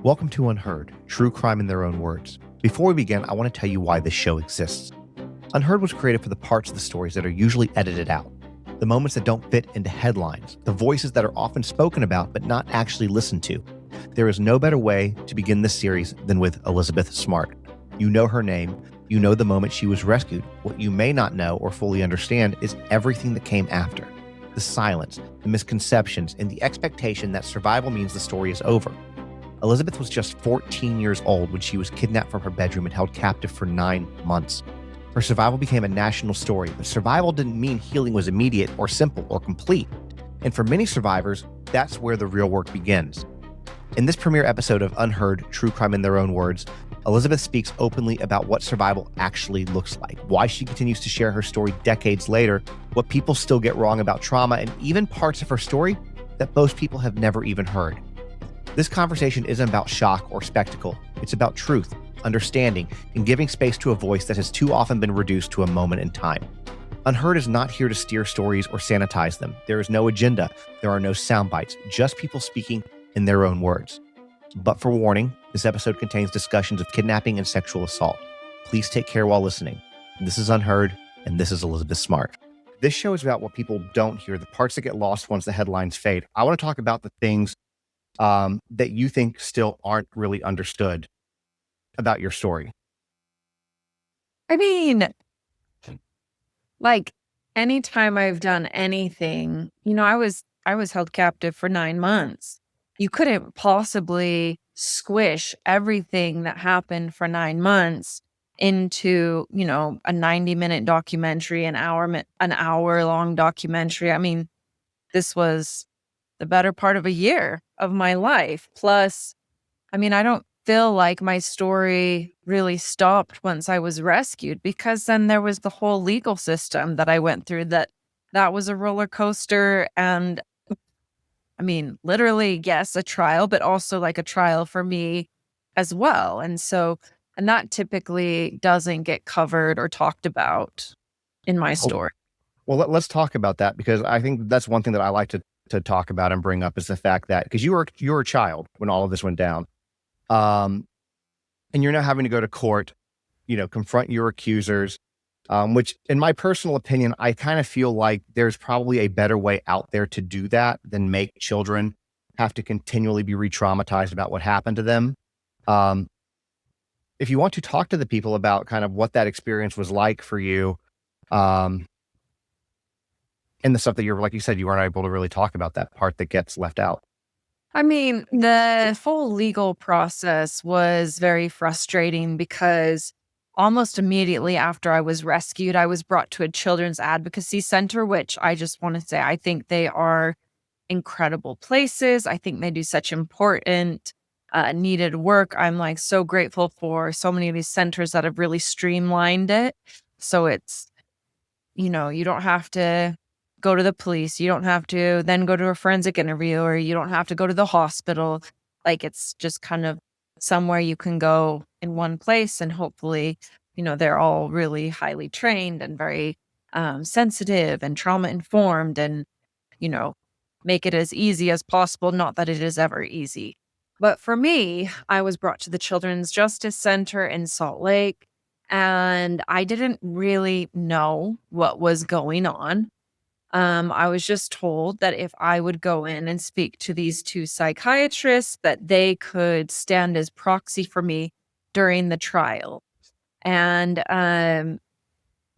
Welcome to Unheard, true crime in their own words. Before we begin, I want to tell you why this show exists. Unheard was created for the parts of the stories that are usually edited out, the moments that don't fit into headlines, the voices that are often spoken about but not actually listened to. There is no better way to begin this series than with Elizabeth Smart. You know her name, you know the moment she was rescued. What you may not know or fully understand is everything that came after. The silence, the misconceptions, and the expectation that survival means the story is over. Elizabeth was just 14 years old when she was kidnapped from her bedroom and held captive for 9 months. Her survival became a national story, but survival didn't mean healing was immediate or simple or complete. And for many survivors, that's where the real work begins. In this premiere episode of Unheard, True Crime in Their Own Words, Elizabeth speaks openly about what survival actually looks like, why she continues to share her story decades later, what people still get wrong about trauma, and even parts of her story that most people have never even heard. This conversation isn't about shock or spectacle. It's about truth, understanding, and giving space to a voice that has too often been reduced to a moment in time. Unheard is not here to steer stories or sanitize them. There is no agenda. There are no sound bites, just people speaking in their own words. But for warning, this episode contains discussions of kidnapping and sexual assault. Please take care while listening. This is Unheard, and this is Elizabeth Smart. This show is about what people don't hear, the parts that get lost once the headlines fade. I want to talk about the things that you think still aren't really understood about your story. I mean, like anytime I've done anything, I was held captive for 9 months. You couldn't possibly squish everything that happened for 9 months into, a 90-minute documentary, an hour long documentary. I mean, this was the better part of a year of my life. Plus, I don't feel like my story really stopped once I was rescued, because then there was the whole legal system that I went through that was a roller coaster. And literally, yes, a trial, but also like a trial for me as well. And that typically doesn't get covered or talked about in my story. Well, let's talk about that, because I think that's one thing that I like to talk about and bring up is the fact that, because you were a child when all of this went down, and you're now having to go to court, confront your accusers, which in my personal opinion, I kind of feel like there's probably a better way out there to do that than make children have to continually be re-traumatized about what happened to them. If you want to talk to the people about kind of what that experience was like for you, and the stuff that like you said, you weren't able to really talk about, that part that gets left out. The full legal process was very frustrating because almost immediately after I was rescued, I was brought to a children's advocacy center, which I just want to say, I think they are incredible places. I think they do such important, needed work. I'm so grateful for so many of these centers that have really streamlined it. So it's, you don't have to go to the police. You don't have to then go to a forensic interview, or you don't have to go to the hospital. It's just kind of somewhere you can go in one place, and hopefully, they're all really highly trained and very sensitive and trauma informed, and, make it as easy as possible. Not that it is ever easy. But for me, I was brought to the Children's Justice Center in Salt Lake, and I didn't really know what was going on. I was just told that if I would go in and speak to these 2 psychiatrists, that they could stand as proxy for me during the trial. And, I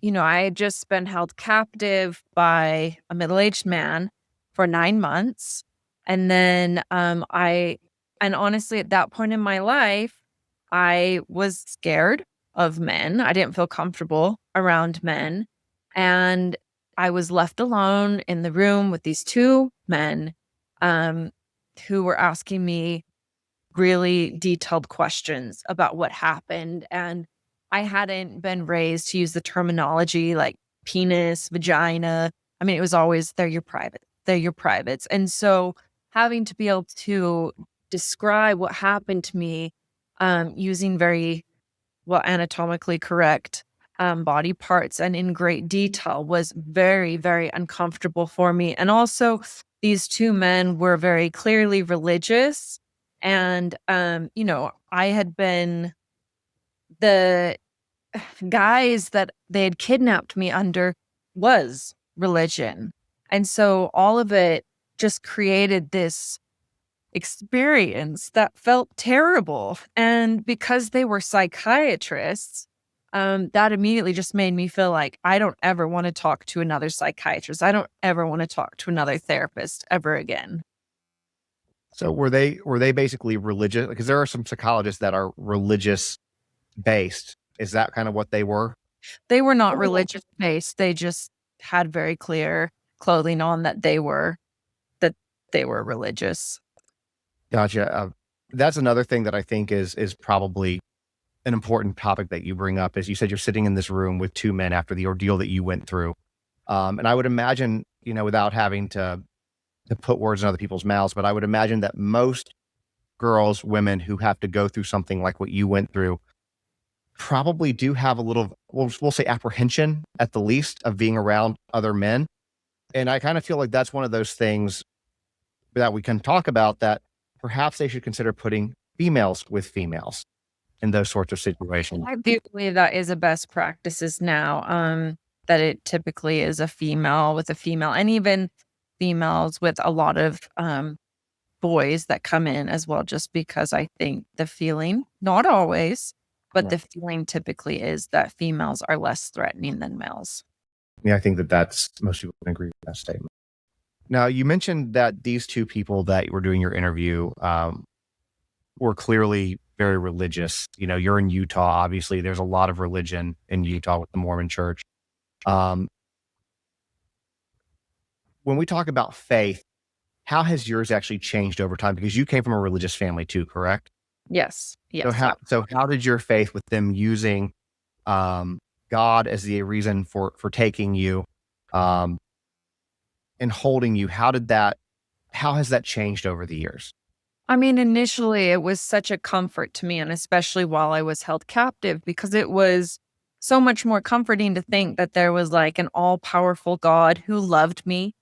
had just been held captive by a middle-aged man for 9 months. And then and honestly, at that point in my life, I was scared of men. I didn't feel comfortable around men. And I was left alone in the room with these 2 men who were asking me really detailed questions about what happened. And I hadn't been raised to use the terminology like penis, vagina. It was always, they're your private, they're your privates. And so having to be able to describe what happened to me using very anatomically correct body parts and in great detail was very, very uncomfortable for me. And also, these 2 men were very clearly religious, And, I had been the guise that they had kidnapped me under was religion. And so all of it just created this experience that felt terrible. And because they were psychiatrists, that immediately just made me feel like I don't ever want to talk to another psychiatrist. I don't ever want to talk to another therapist ever again. So were they basically religious? Because there are some psychologists that are religious based. Is that kind of what they were? They were not religious based. They just had very clear clothing on that they were religious. Gotcha. That's another thing that I think is probably an important topic that you bring up. Is you said you're sitting in this room with two men after the ordeal that you went through, and I would imagine, without having to put words in other people's mouths, but I would imagine that most girls, women who have to go through something like what you went through probably do have a little, we'll say apprehension at the least of being around other men. And I kind of feel like that's one of those things that we can talk about that perhaps they should consider putting females with females in those sorts of situations. I do believe that is a best practices now, that it typically is a female with a female, and even females with a lot of, boys that come in as well, just because I think the feeling, not always, but Yeah. the feeling typically is that females are less threatening than males. Yeah, I think that that's most people can agree with that statement. Now, you mentioned that these two people that were doing your interview were clearly very religious. You're in Utah. Obviously, there's a lot of religion in Utah with the Mormon church. Um, when we talk about faith, how has yours actually changed over time? Because you came from a religious family too, correct? Yes, So yes. how did your faith with them using God as the reason for taking you um, and holding you? How has that changed over the years? I mean, initially, it was such a comfort to me, and especially while I was held captive, because it was so much more comforting to think that there was like an all powerful God who loved me,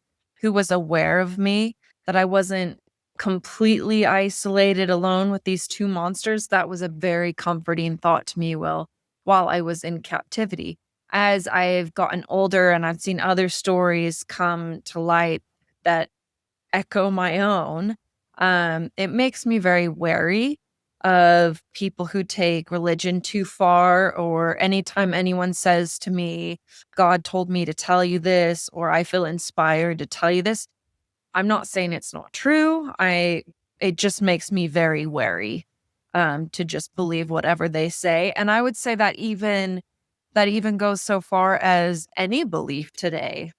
who was aware of me, that I wasn't completely isolated alone with these two monsters. That was a very comforting thought to me, while I was in captivity. As I've gotten older and I've seen other stories come to light that echo my own, it makes me very wary of people who take religion too far, or anytime anyone says to me, God told me to tell you this, or I feel inspired to tell you this. I'm not saying it's not true. It just makes me very wary to just believe whatever they say. And I would say that even goes so far as any belief today.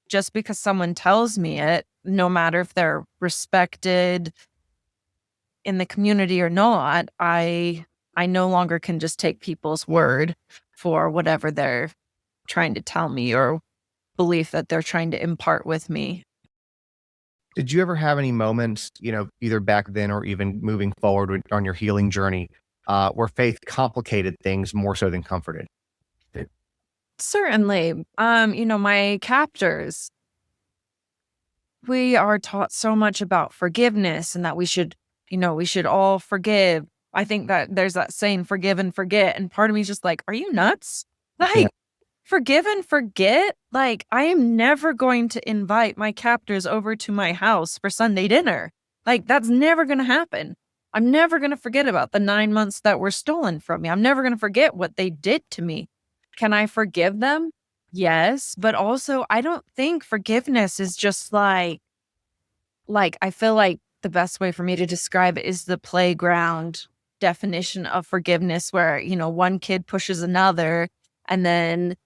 Just because someone tells me it, no matter if they're respected in the community or not, I no longer can just take people's word for whatever they're trying to tell me or belief that they're trying to impart with me. Did you ever have any moments, either back then or even moving forward on your healing journey, where faith complicated things more so than comforted? Certainly. My captors, we are taught so much about forgiveness and that we should all forgive. I think that there's that saying, forgive and forget. And part of me is just like, are you nuts? Yeah. Like, forgive and forget? Like, I am never going to invite my captors over to my house for Sunday dinner. Like, that's never going to happen. I'm never going to forget about the 9 months that were stolen from me. I'm never going to forget what they did to me. Can I forgive them? Yes. But also, I don't think forgiveness is just like, I feel like the best way for me to describe it is the playground definition of forgiveness where, one kid pushes another, and then,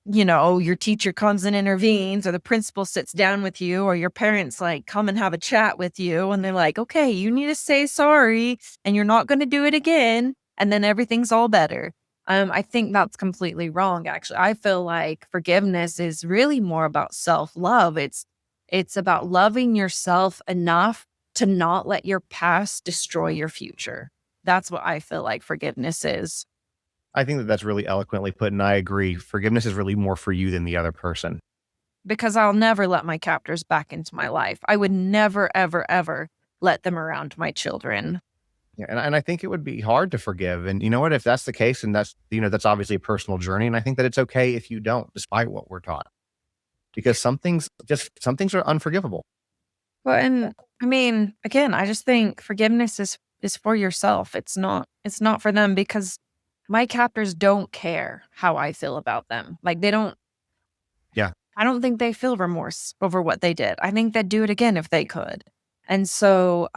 your teacher comes and intervenes, or the principal sits down with you, or your parents like come and have a chat with you, and they're like, okay, you need to say sorry and you're not going to do it again. And then everything's all better. I think that's completely wrong, actually. I feel like forgiveness is really more about self-love. It's about loving yourself enough to not let your past destroy your future. That's what I feel like forgiveness is. I think that that's really eloquently put, and I agree. Forgiveness is really more for you than the other person. Because I'll never let my captors back into my life. I would never, ever, ever. let them around my children. Yeah, and I think it would be hard to forgive. And you know what? If that's the case, and that's that's obviously a personal journey. And I think that it's okay if you don't, despite what we're taught, because some things are unforgivable. Well, and I mean, again, I just think forgiveness is for yourself. It's not for them because my captors don't care how I feel about them. Like they don't Yeah. I don't think they feel remorse over what they did. I think they'd do it again if they could. And so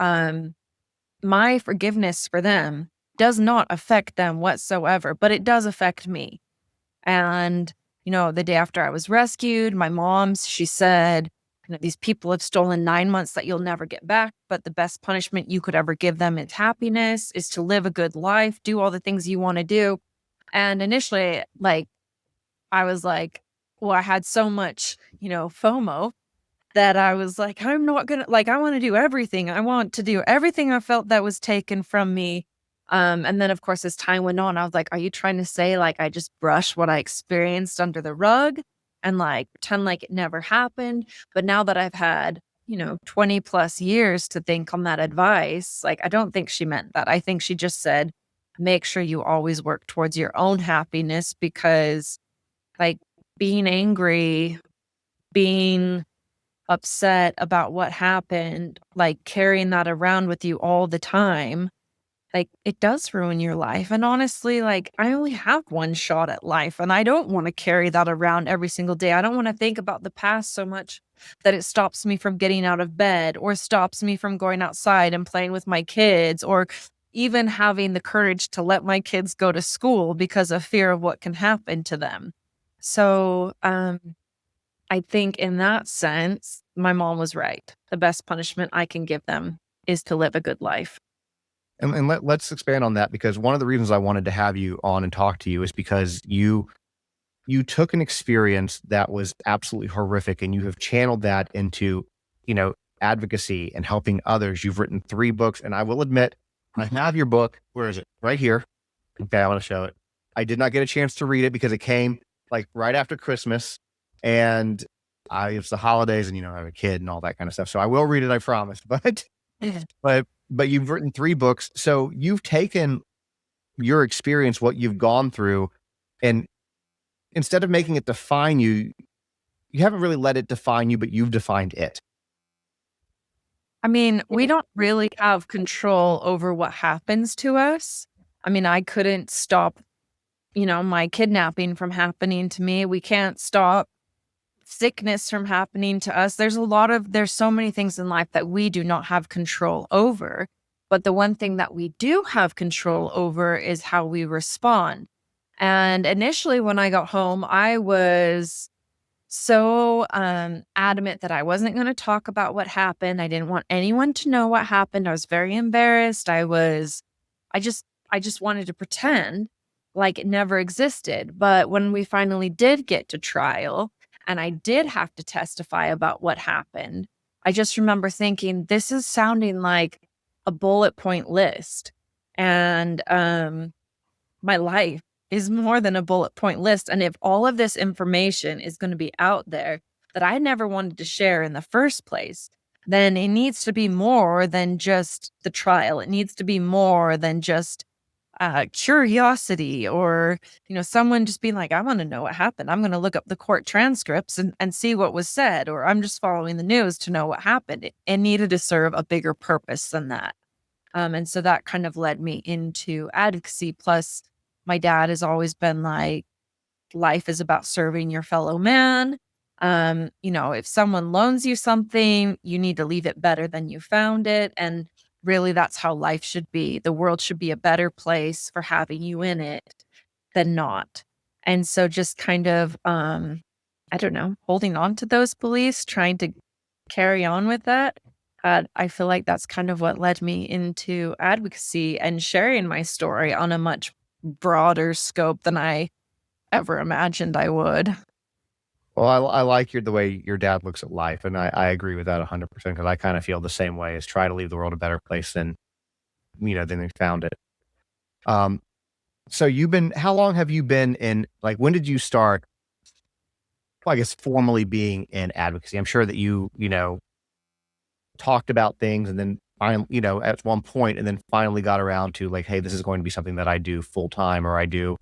my forgiveness for them does not affect them whatsoever, but it does affect me. And, the day after I was rescued, my mom's, she said, these people have stolen 9 months that you'll never get back. But the best punishment you could ever give them is happiness, is to live a good life, do all the things you want to do. And initially, like, I was like, well, I had so much, FOMO that I was like, I'm not gonna like, I wanna do everything. I want to do everything I felt that was taken from me. And then, of course, as time went on, I was like, are you trying to say, like, I just brush what I experienced under the rug and, like, pretend like it never happened? But now that I've had, 20 plus years to think on that advice, like, I don't think she meant that. I think she just said, make sure you always work towards your own happiness because, like, being angry, being upset about what happened, like, carrying that around with you all the time, like, it does ruin your life, and honestly, like, I only have one shot at life, and I don't wanna carry that around every single day. I don't wanna think about the past so much that it stops me from getting out of bed or stops me from going outside and playing with my kids or even having the courage to let my kids go to school because of fear of what can happen to them. So, I think in that sense, my mom was right. The best punishment I can give them is to live a good life. And let's expand on that, because one of the reasons I wanted to have you on and talk to you is because you took an experience that was absolutely horrific and you have channeled that into, advocacy and helping others. You've written 3 books, and I will admit, I have your book. Where is it? Right here. Okay, I want to show it. I did not get a chance to read it because it came like right after Christmas, and it's the holidays, and I have a kid and all that kind of stuff. So I will read it, I promise. Yeah. But you've written 3 books. So you've taken your experience, what you've gone through, and instead of making it define you, you haven't really let it define you, but you've defined it. I mean, we don't really have control over what happens to us. I mean, I couldn't stop, my kidnapping from happening to me. We can't stop sickness from happening to us. There's so many things in life that we do not have control over. But the one thing that we do have control over is how we respond. And initially, when I got home, I was so adamant that I wasn't going to talk about what happened. I didn't want anyone to know what happened. I was very embarrassed. I just wanted to pretend like it never existed. But when we finally did get to trial and I did have to testify about what happened, I just remember thinking, this is sounding like a bullet point list. And my life is more than a bullet point list. And if all of this information is going to be out there that I never wanted to share in the first place, then it needs to be more than just the trial. It needs to be more than just curiosity or, someone just being like, I want to know what happened. I'm going to look up the court transcripts and see what was said, or I'm just following the news to know what happened. It needed to serve a bigger purpose than that. And so that kind of led me into advocacy. Plus, my dad has always been like, life is about serving your fellow man. If someone loans you something, you need to leave it better than you found it. And really, that's how life should be. The world should be a better place for having you in it than not. And so just kind of, I don't know, holding on to those beliefs, trying to carry on with that. I feel like that's kind of what led me into advocacy and sharing my story on a much broader scope than I ever imagined I would. Well, I like the way your dad looks at life, and I agree with that 100% because I kind of feel the same way, is try to leave the world a better place than they found it. Um, so how long have you been in, like, when did you start, well, I guess, formally being in advocacy? I'm sure that you talked about things, and then at one point, and then finally got around to like, hey, this is going to be something that I do full time, or I do,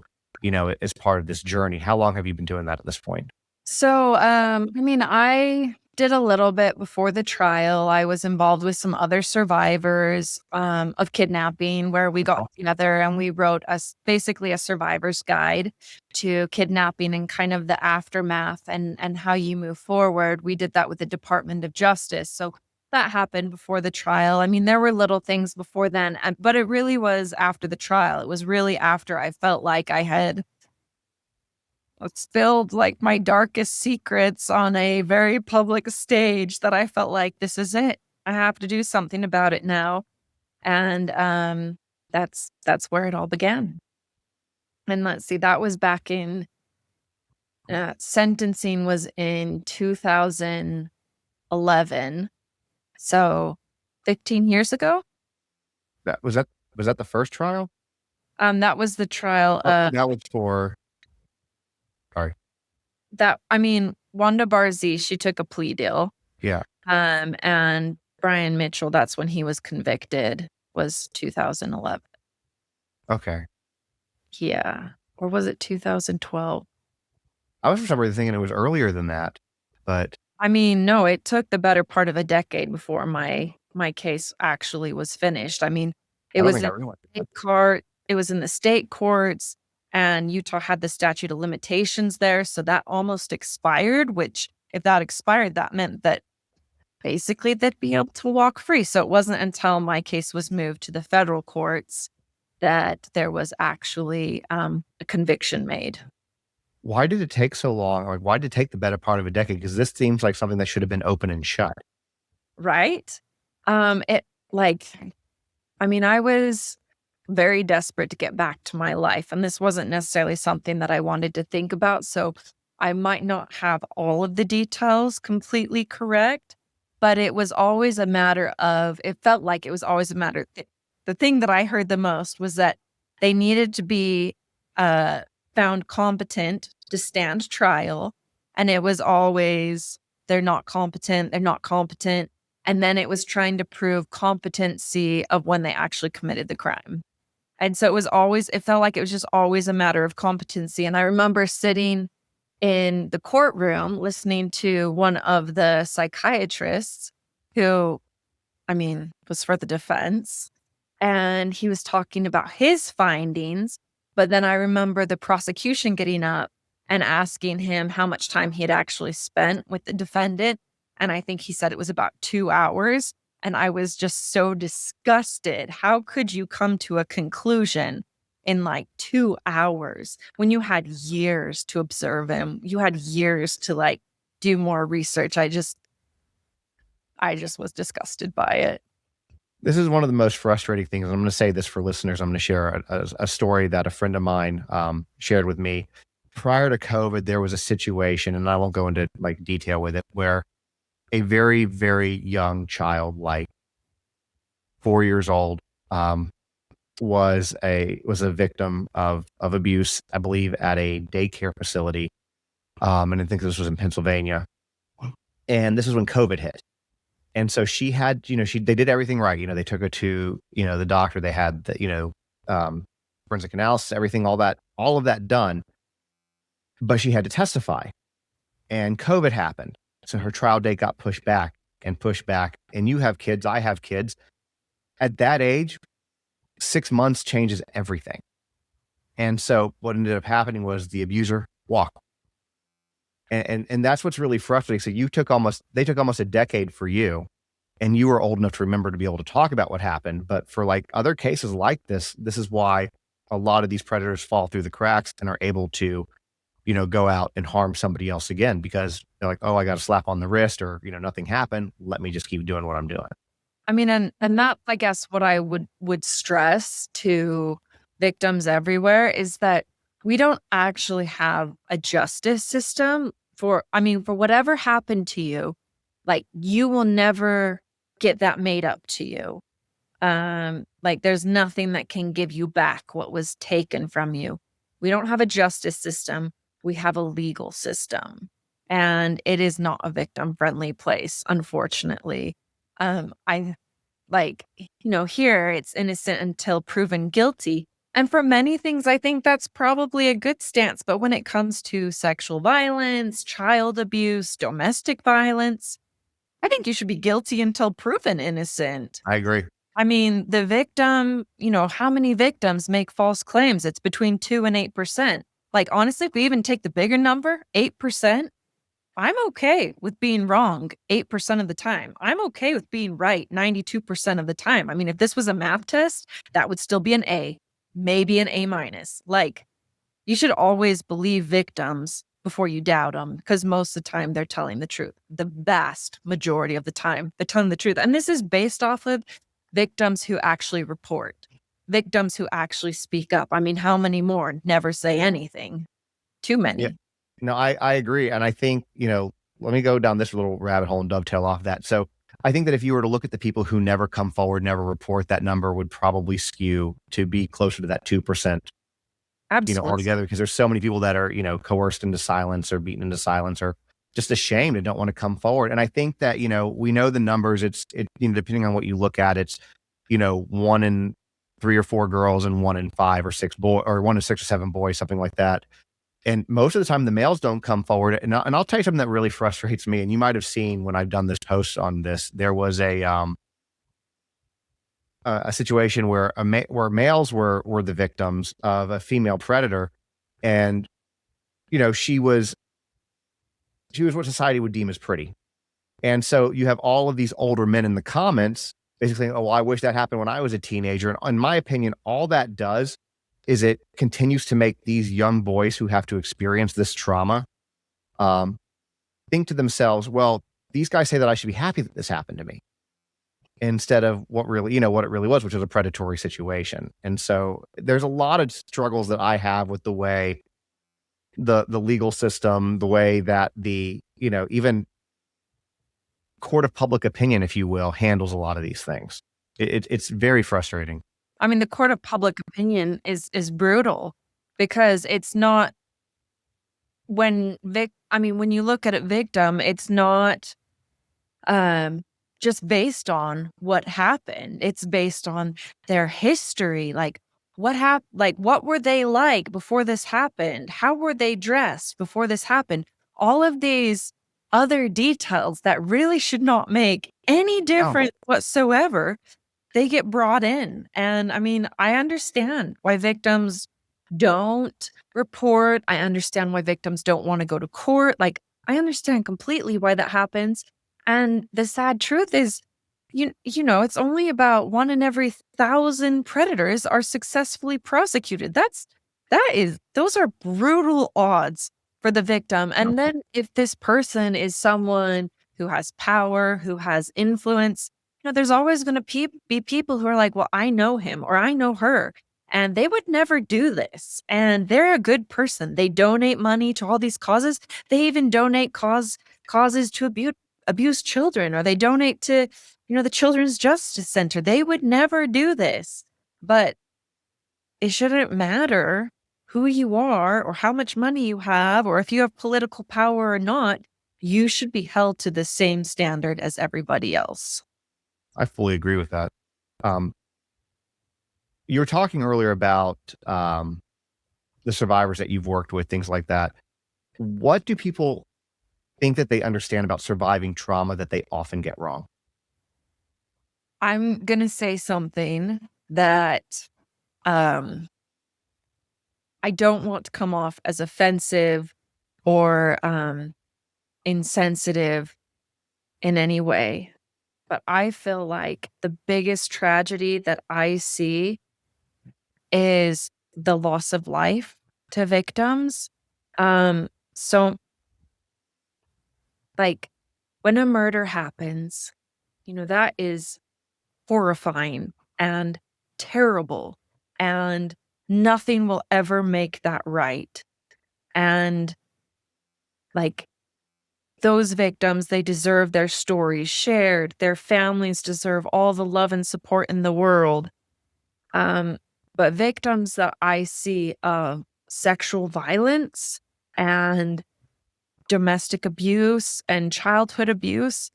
as part of this journey. How long have you been doing that at this point? So, I did a little bit before the trial. I was involved with some other survivors of kidnapping where we got Oh, together and we wrote basically a survivor's guide to kidnapping and kind of the aftermath and how you move forward. We did that with the Department of Justice. So that happened before the trial. I mean, there were little things before then, but it really was after the trial. It was really after I felt like I had spilled like my darkest secrets on a very public stage that I felt like this is it. I have to do something about it now. And that's where it all began. And let's see, that was back in sentencing was in 2011. So 15 years ago. that the first trial? That was the trial. Oh, that was for. Sorry. Wanda Barzee, she took a plea deal. Yeah. And Brian Mitchell, that's when he was convicted, was 2011. Okay. Yeah. Or was it 2012? I was for some reason thinking it was earlier than that, but No, it took the better part of a decade before my case actually was finished. I It don't was think I in realized state that. court, it was in the state courts, and Utah had the statute of limitations there, so that almost expired, which if that expired, that meant that basically they'd be able to walk free. So it wasn't until my case was moved to the federal courts that there was actually a conviction made. Why did it take so long? Like, why did it take the better part of a decade? Because this seems like something that should have been open and shut. Right? It like I was very desperate to get back to my life, and this wasn't necessarily something that I wanted to think about, so I might not have all of the details completely correct, but it was always a matter of it felt like it was always a matter the thing that I heard the most was that they needed to be, uh, found competent to stand trial, and it was always, they're not competent," and then it was trying to prove competency of when they actually committed the crime. And so it felt like it was just always a matter of competency. And I remember sitting in the courtroom listening to one of the psychiatrists who, was for the defense. And he was talking about his findings. But then I remember the prosecution getting up and asking him how much time he had actually spent with the defendant. And I think he said it was about 2 hours. And I was just so disgusted. How could you come to a conclusion in like 2 hours when you had years to observe him? You had years to like do more research. I just was disgusted by it. This is one of the most frustrating things. I'm going to say this for listeners. I'm going to share a story that a friend of mine shared with me. Prior to COVID, there was a situation, and I won't go into like detail with it, where a very, very young child, like 4 years old, um, was a victim of abuse, I believe, at a daycare facility. And I think this was in Pennsylvania. And this is when COVID hit. And so she had, they did everything right. They took her to, the doctor. They had the, forensic analysis, everything, all of that done. But she had to testify. And COVID happened. So her trial date got pushed back and pushed back. And you have kids, I have kids. At that age, 6 months changes everything. And so what ended up happening was the abuser walked. And that's what's really frustrating. So they took almost a decade for you, and you were old enough to remember to be able to talk about what happened. But for like other cases like this is why a lot of these predators fall through the cracks and are able to, go out and harm somebody else again, because they're like, oh, I got a slap on the wrist, or, nothing happened. Let me just keep doing what I'm doing. And that, I guess, what I would stress to victims everywhere is that we don't actually have a justice system for whatever happened to you. Like, you will never get that made up to you. Like, there's nothing that can give you back what was taken from you. We don't have a justice system. We have a legal system, and it is not a victim friendly place, unfortunately. I Like, here it's innocent until proven guilty. And for many things, I think that's probably a good stance. But when it comes to sexual violence, child abuse, domestic violence, I think you should be guilty until proven innocent. I agree. I mean, the victim, how many victims make false claims? It's between 2 and 8%. Like, honestly, if we even take the bigger number, 8%, I'm okay with being wrong 8% of the time. I'm okay with being right 92% of the time. I mean, if this was a math test, that would still be an A, maybe an A minus. Like, you should always believe victims before you doubt them, because most of the time they're telling the truth. The vast majority of the time, they're telling the truth. And this is based off of victims who actually report, victims who actually speak up. I mean, how many more never say anything? Too Yeah. many. No, I agree. And I think, let me go down this little rabbit hole and dovetail off that. So I think that if you were to look at the people who never come forward, never report, that number would probably skew to be closer to that 2%, Absolutely. altogether, because there's so many people that are, coerced into silence or beaten into silence or just ashamed and don't want to come forward. And I think that, we know the numbers. Depending on what you look at, it's, 1 in 3 or 4 girls and 1 in 5 or 6 boy, or 1 in 6 or 7 boys, something like that. And most of the time, the males don't come forward. And I'll tell you something that really frustrates me. And you might have seen when I've done this post on this, there was a situation where where males were the victims of a female predator, and she was what society would deem as pretty. And so you have all of these older men in the comments basically saying, "Oh, I wish that happened when I was a teenager." And in my opinion, all that does is it continues to make these young boys who have to experience this trauma um, think to themselves, "Well, these guys say that I should be happy that this happened to me," instead of what it really was, which was a predatory situation. And so there's a lot of struggles that I have with the way the legal system, the way that even court of public opinion, if you will, handles a lot of these things. It's very frustrating. I mean, the court of public opinion is brutal, because it's not when you look at a victim, it's not um just based on what happened. It's based on their history. Like, what were they like before this happened? How were they dressed before this happened? All of these other details that really should not make any No, difference whatsoever, they get brought in. And I mean, I understand why victims don't report. I understand why victims don't want to go to court. Like, I understand completely why that happens. And the sad truth is, it's only about 1 in every 1,000 predators are successfully prosecuted. Those are brutal odds for the victim. no. And then if this person is someone who has power, who has influence, there's always going to be people who are like, well, I know him or I know her, and they would never do this. And they're a good person. They donate money to all these causes. They even donate causes to abuse children, or they donate to, the Children's Justice Center. They would never do this. But it shouldn't matter who you are or how much money you have or if you have political power or not. You should be held to the same standard as everybody else. I fully agree with that. Um, you were talking earlier about the survivors that you've worked with, things like that. What do people think that they understand about surviving trauma that they often get wrong? I'm going to say something that um, I don't want to come off as offensive or insensitive in any way. But I feel like the biggest tragedy that I see is the loss of life to victims. So, like, when a murder happens, that is horrifying and terrible, and nothing will ever make that right. And, like, those victims, they deserve their stories shared. Their families deserve all the love and support in the world. Um, but victims that I see of sexual violence and domestic abuse and childhood abuse,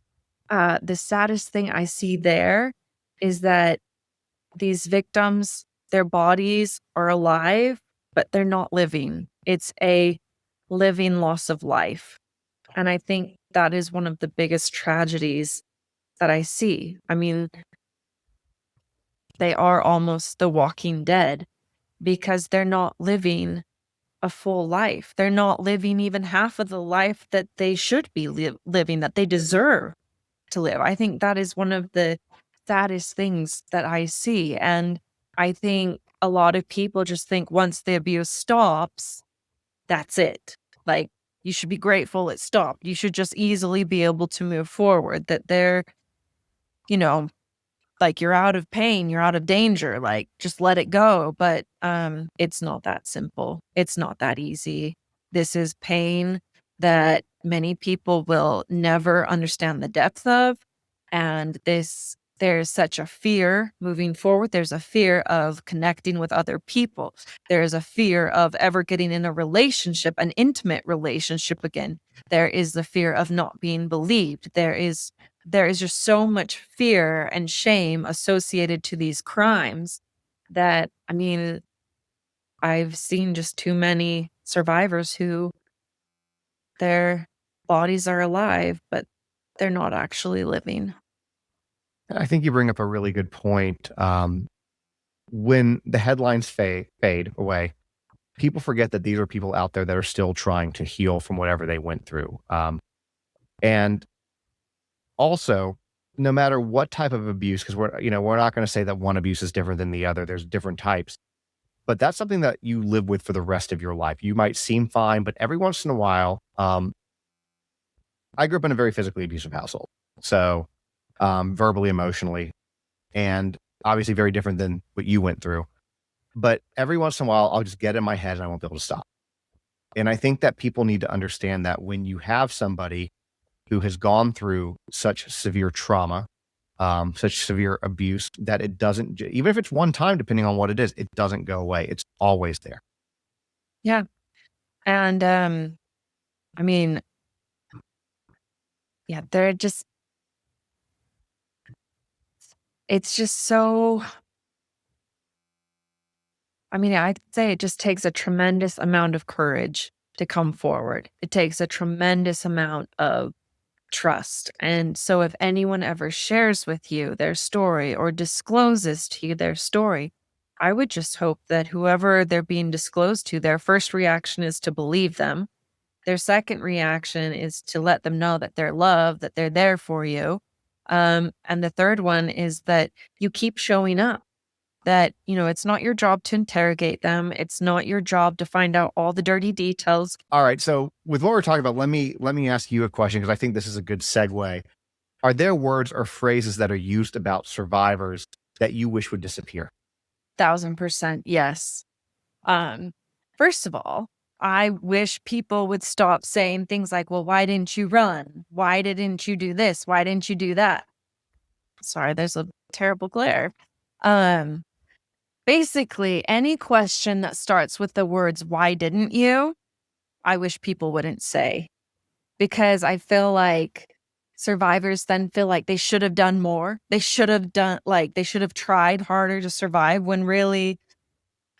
the saddest thing I see there is that these victims, their bodies are alive, but they're not living. It's a living loss of life. And I think that is one of the biggest tragedies that I see. I mean, they are almost the walking dead because they're not living a full life. They're not living even half of the life that they should be living, that they deserve to live. I think that is one of the saddest things that I see. And I think a lot of people just think once the abuse stops, that's it. Like, you should be grateful it stopped. You should just easily be able to move forward, that they're, you know, like, you're out of pain, you're out of danger, like, just let it go. But it's not that simple. It's not that easy. This is pain that many people will never understand the depth of. And there's such a fear moving forward. There's a fear of connecting with other people. There's a fear of ever getting in a relationship, an intimate relationship again. There is the fear of not being believed. There is just so much fear and shame associated to these crimes that, I mean, I've seen just too many survivors who their bodies are alive, but they're not actually living. I think you bring up a really good point. When the headlines fade away, people forget that these are people out there that are still trying to heal from whatever they went through. And also, no matter what type of abuse, because we're not going to say that one abuse is different than the other. There's different types, but that's something that you live with for the rest of your life. You might seem fine, but every once in a while, I grew up in a very physically abusive household, so verbally, emotionally, and obviously very different than what you went through. But every once in a while, I'll just get in my head and I won't be able to stop. And I think that people need to understand that when you have somebody who has gone through such severe trauma, such severe abuse, that it doesn't, even if it's one time, depending on what it is, it doesn't go away. It's always there. Yeah. And I mean, yeah, it's just so, I mean, I'd say it just takes a tremendous amount of courage to come forward. It takes a tremendous amount of trust. And so if anyone ever shares with you their story or discloses to you their story, I would just hope that whoever they're being disclosed to, their first reaction is to believe them. Their second reaction is to let them know that they're loved, that they're there for you. And the third one is that you keep showing up, that, it's not your job to interrogate them. It's not your job to find out all the dirty details. All right. So with what we're talking about, let me ask you a question because I think this is a good segue. Are there words or phrases that are used about survivors that you wish would disappear? 1000% yes. Um, First of all, I wish people would stop saying things like, well, why didn't you run? Why didn't you do this? Why didn't you do that? Sorry, there's a terrible glare. Um, Basically, any question that starts with the words, why didn't you? I wish people wouldn't say, because I feel like survivors then feel like they should have done more. They should have tried harder to survive, when really,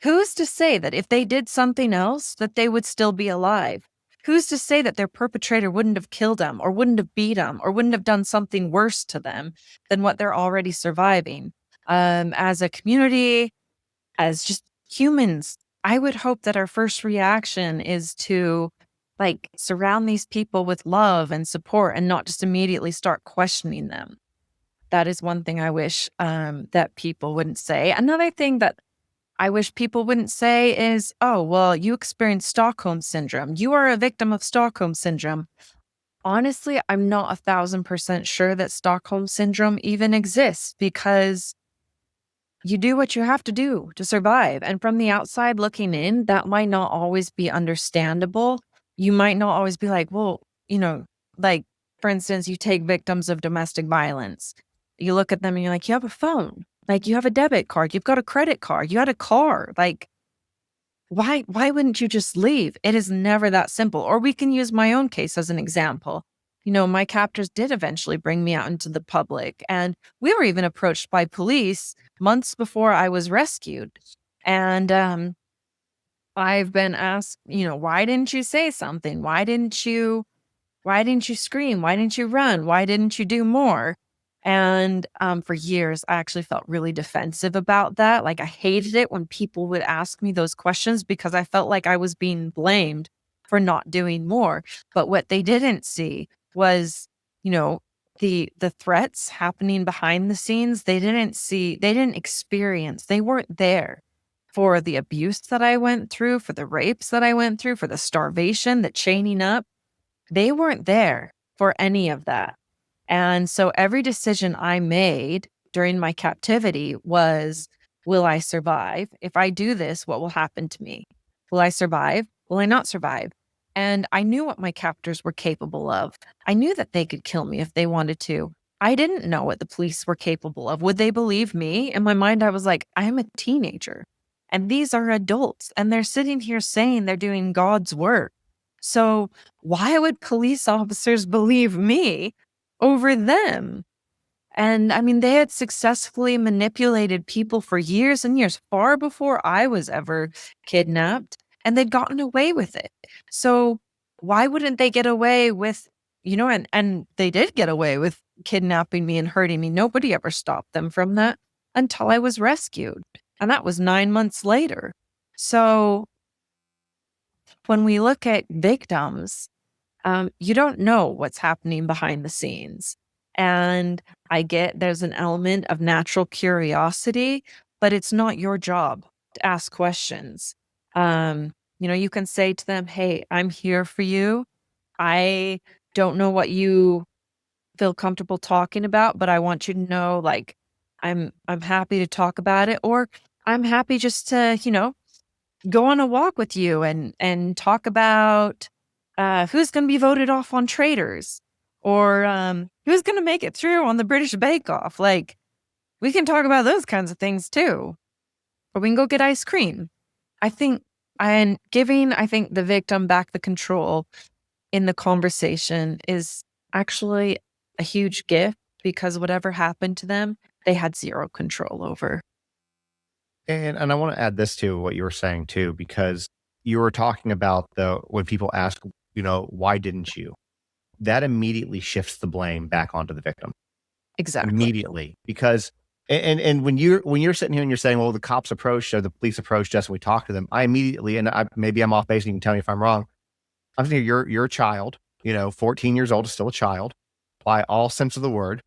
who's to say that if they did something else, that they would still be alive? Who's to say that their perpetrator wouldn't have killed them or wouldn't have beat them or wouldn't have done something worse to them than what they're already surviving? As a community, as just humans, I would hope that our first reaction is to, like, surround these people with love and support and not just immediately start questioning them. That is one thing I wish that people wouldn't say. Another thing that I wish people wouldn't say is, oh, well, you experienced Stockholm syndrome. You are a victim of Stockholm syndrome. Honestly, I'm not 1,000% sure that Stockholm syndrome even exists, because you do what you have to do to survive. And from the outside looking in, that might not always be understandable. You might not always be like, well, like, for instance, you take victims of domestic violence. You look at them and you're like, you have a phone, like, you have a debit card, you've got a credit card, you had a car. Like, why wouldn't you just leave? It is never that simple. Or we can use my own case as an example. my captors did eventually bring me out into the public. And we were even approached by police months before I was rescued. And I've been asked, why didn't you say something? Why didn't you scream? Why didn't you run? Why didn't you do more? And for years, I actually felt really defensive about that. Like, I hated it when people would ask me those questions because I felt like I was being blamed for not doing more. But what they didn't see was, you know, the threats happening behind the scenes. They didn't experience, they weren't there for the abuse that I went through, for the rapes that I went through, for the starvation, the chaining up. They weren't there for any of that. And so every decision I made during my captivity was, will I survive? If I do this, what will happen to me? Will I survive? Will I not survive? And I knew what my captors were capable of. I knew that they could kill me if they wanted to. I didn't know what the police were capable of. Would they believe me? In my mind, I was like, I'm a teenager and these are adults and they're sitting here saying they're doing God's work. So why would police officers believe me over them? And I mean, they had successfully manipulated people for years and years, far before I was ever kidnapped, and they'd gotten away with it. So why wouldn't they get away with, and they did get away with kidnapping me and hurting me. Nobody ever stopped them from that until I was rescued. And that was 9 months later. So when we look at victims, you don't know what's happening behind the scenes. And I get there's an element of natural curiosity, but it's not your job to ask questions. You can say to them, hey, I'm here for you. I don't know what you feel comfortable talking about, but I want you to know, like, I'm happy to talk about it, or I'm happy just to, go on a walk with you and talk about who's going to be voted off on Traitors, or who's going to make it through on the British Bake Off. Like, we can talk about those kinds of things too, or we can go get ice cream. I think, and giving, I think, the victim back the control in the conversation is actually a huge gift, because whatever happened to them, they had zero control over. And I want to add this to what you were saying too, because you were talking about the when people ask, why didn't you? That immediately shifts the blame back onto the victim. Exactly. Immediately. Because and when you're sitting here and you're saying, well, the cops approached or the police approached us and we talked to them, I immediately, and maybe I'm off base and you can tell me if I'm wrong. I'm thinking you're a child, 14 years old is still a child by all sense of the word,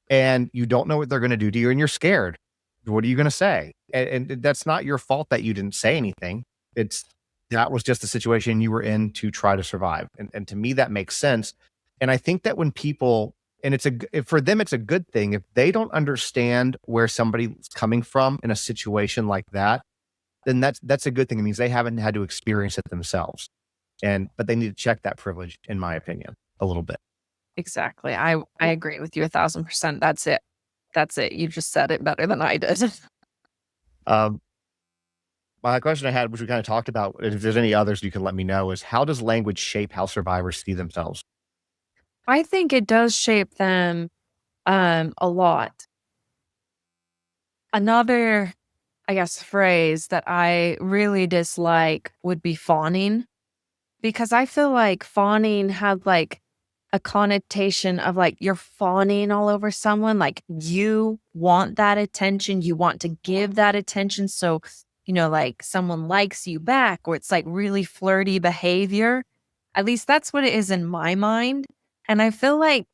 and you don't know what they're gonna do to you and you're scared. What are you gonna say? And that's not your fault that you didn't say anything. It's that was just the situation you were in to try to survive. And to me, that makes sense. And I think that when people and for them, it's a good thing if they don't understand where somebody's coming from in a situation like that, then that's a good thing. It means they haven't had to experience it themselves. But they need to check that privilege, in my opinion, a little bit. Exactly. I agree with you 1,000%. That's it. That's it. You just said it better than I did. Um, my question I had, which we kind of talked about, if there's any others you can let me know, is how does language shape how survivors see themselves? I think it does shape them a lot. Another, I guess, phrase that I really dislike would be fawning, because I feel like fawning has like a connotation of like you're fawning all over someone, like you want that attention, you want to give that attention. So, like someone likes you back, or it's like really flirty behavior. At least that's what it is in my mind. And I feel like,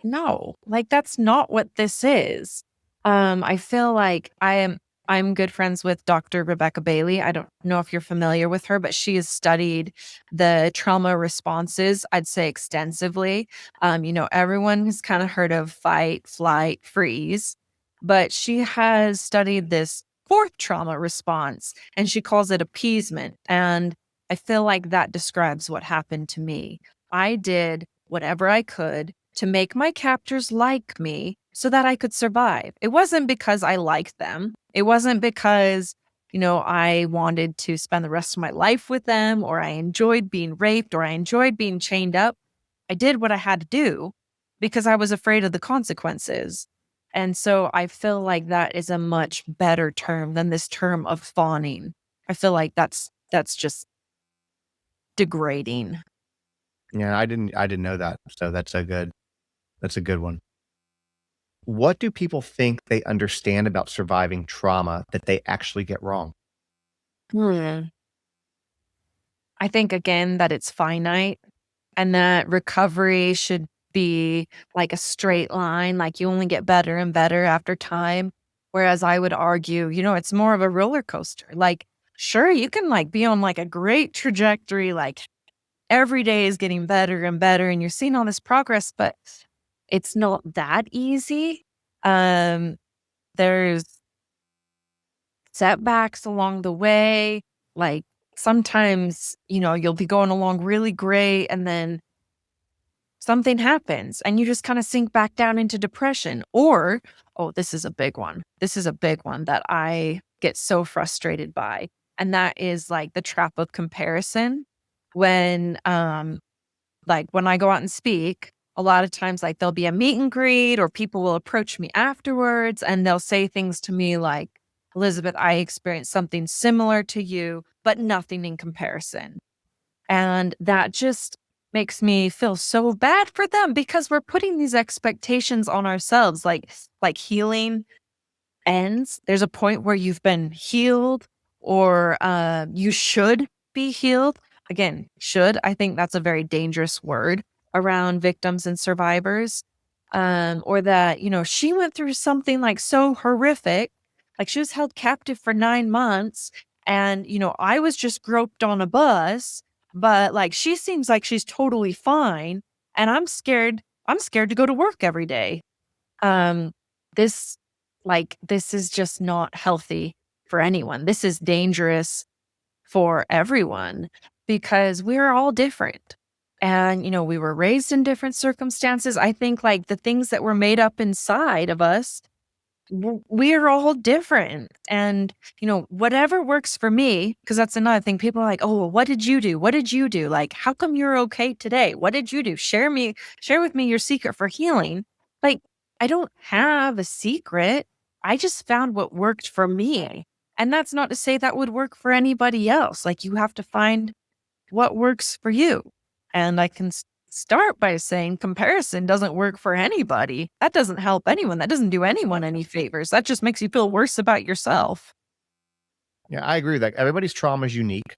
no, like that's not what this is. I feel like I'm good friends with Dr. Rebecca Bailey. I don't know if you're familiar with her, but she has studied the trauma responses, I'd say extensively. Everyone has kind of heard of fight, flight, freeze, but she has studied this fourth trauma response and she calls it appeasement. And I feel like that describes what happened to me. I did whatever I could to make my captors like me so that I could survive. It wasn't because I liked them. It wasn't because, I wanted to spend the rest of my life with them, or I enjoyed being raped, or I enjoyed being chained up. I did what I had to do because I was afraid of the consequences. And so I feel like that is a much better term than this term of fawning. I feel like that's just degrading. Yeah, I didn't know that. So that's a good one. What do people think they understand about surviving trauma that they actually get wrong? Hmm. I think again that it's finite and that recovery should be like a straight line, like you only get better and better after time. Whereas I would argue, it's more of a roller coaster. Like, sure, you can like be on like a great trajectory, like every day is getting better and better, and you're seeing all this progress, but it's not that easy. Um, there's setbacks along the way. Like sometimes, you'll be going along really great and then something happens and you just kind of sink back down into depression. Or, oh, this is a big one. This is a big one that I get so frustrated by. And that is like the trap of comparison. When I go out and speak, a lot of times like there'll be a meet and greet or people will approach me afterwards and they'll say things to me like, Elizabeth, I experienced something similar to you, but nothing in comparison. And that just makes me feel so bad for them because we're putting these expectations on ourselves, like healing ends. There's a point where you've been healed or you should be healed. Again, should, I think that's a very dangerous word around victims and survivors. Or that, she went through something like so horrific, like she was held captive for 9 months. And, I was just groped on a bus, but like she seems like she's totally fine. And I'm scared. I'm scared to go to work every day. Um, this this is just not healthy for anyone. This is dangerous for everyone because we're all different. And, we were raised in different circumstances. I think like the things that were made up inside of us we're all different. And, whatever works for me, because that's another thing. People are like, oh, well, what did you do? What did you do? Like, how come you're okay today? What did you do? Share with me your secret for healing. Like, I don't have a secret. I just found what worked for me. And that's not to say that would work for anybody else. Like, you have to find what works for you. And I can start by saying comparison doesn't work for anybody. That doesn't help anyone. That doesn't do anyone any favors. That just makes you feel worse about yourself. Yeah, I agree with that. Everybody's trauma is unique.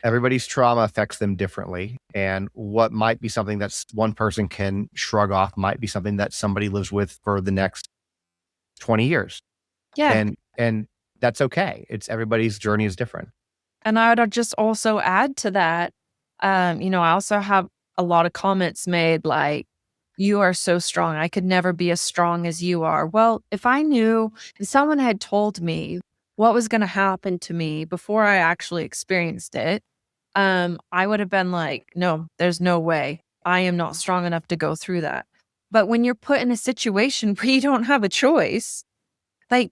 Everybody's trauma affects them differently. And what might be something that's one person can shrug off might be something that somebody lives with for the next 20 years. Yeah. And that's okay. It's everybody's journey is different. And I would just also add to that, I also have a lot of comments made like, you are so strong. I could never be as strong as you are. Well, if someone had told me what was going to happen to me before I actually experienced it, I would have been like, no, there's no way. I am not strong enough to go through that. But when you're put in a situation where you don't have a choice, like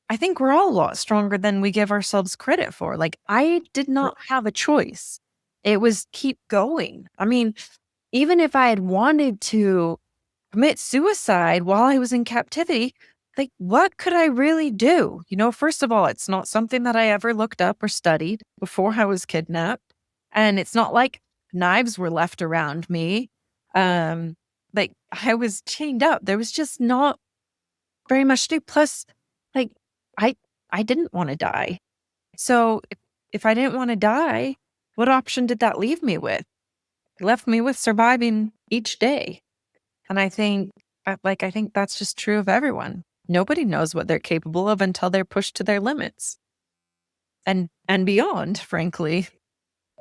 I think we're all a lot stronger than we give ourselves credit for. Like, I did not have a choice. It was keep going. I mean, even if I had wanted to commit suicide while I was in captivity, like, what could I really do? First of all, it's not something that I ever looked up or studied before I was kidnapped. And it's not like knives were left around me. Um, like, I was chained up. There was just not very much to do. Plus, like, I I didn't wanna die. So, if I didn't wanna die, what option did that leave me with? It left me with surviving each day. And I think that's just true of everyone. Nobody knows what they're capable of until they're pushed to their limits and beyond, frankly.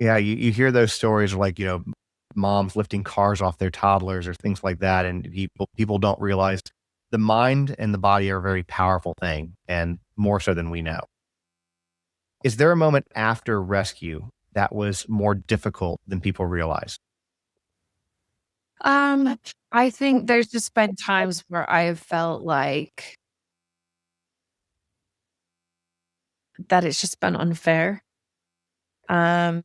Yeah, you hear those stories like, moms lifting cars off their toddlers or things like that, and people don't realize the mind and the body are a very powerful thing, and more so than we know. Is there a moment after rescue that was more difficult than people realize? Um, I think there's just been times where I've felt like that it's just been unfair. Um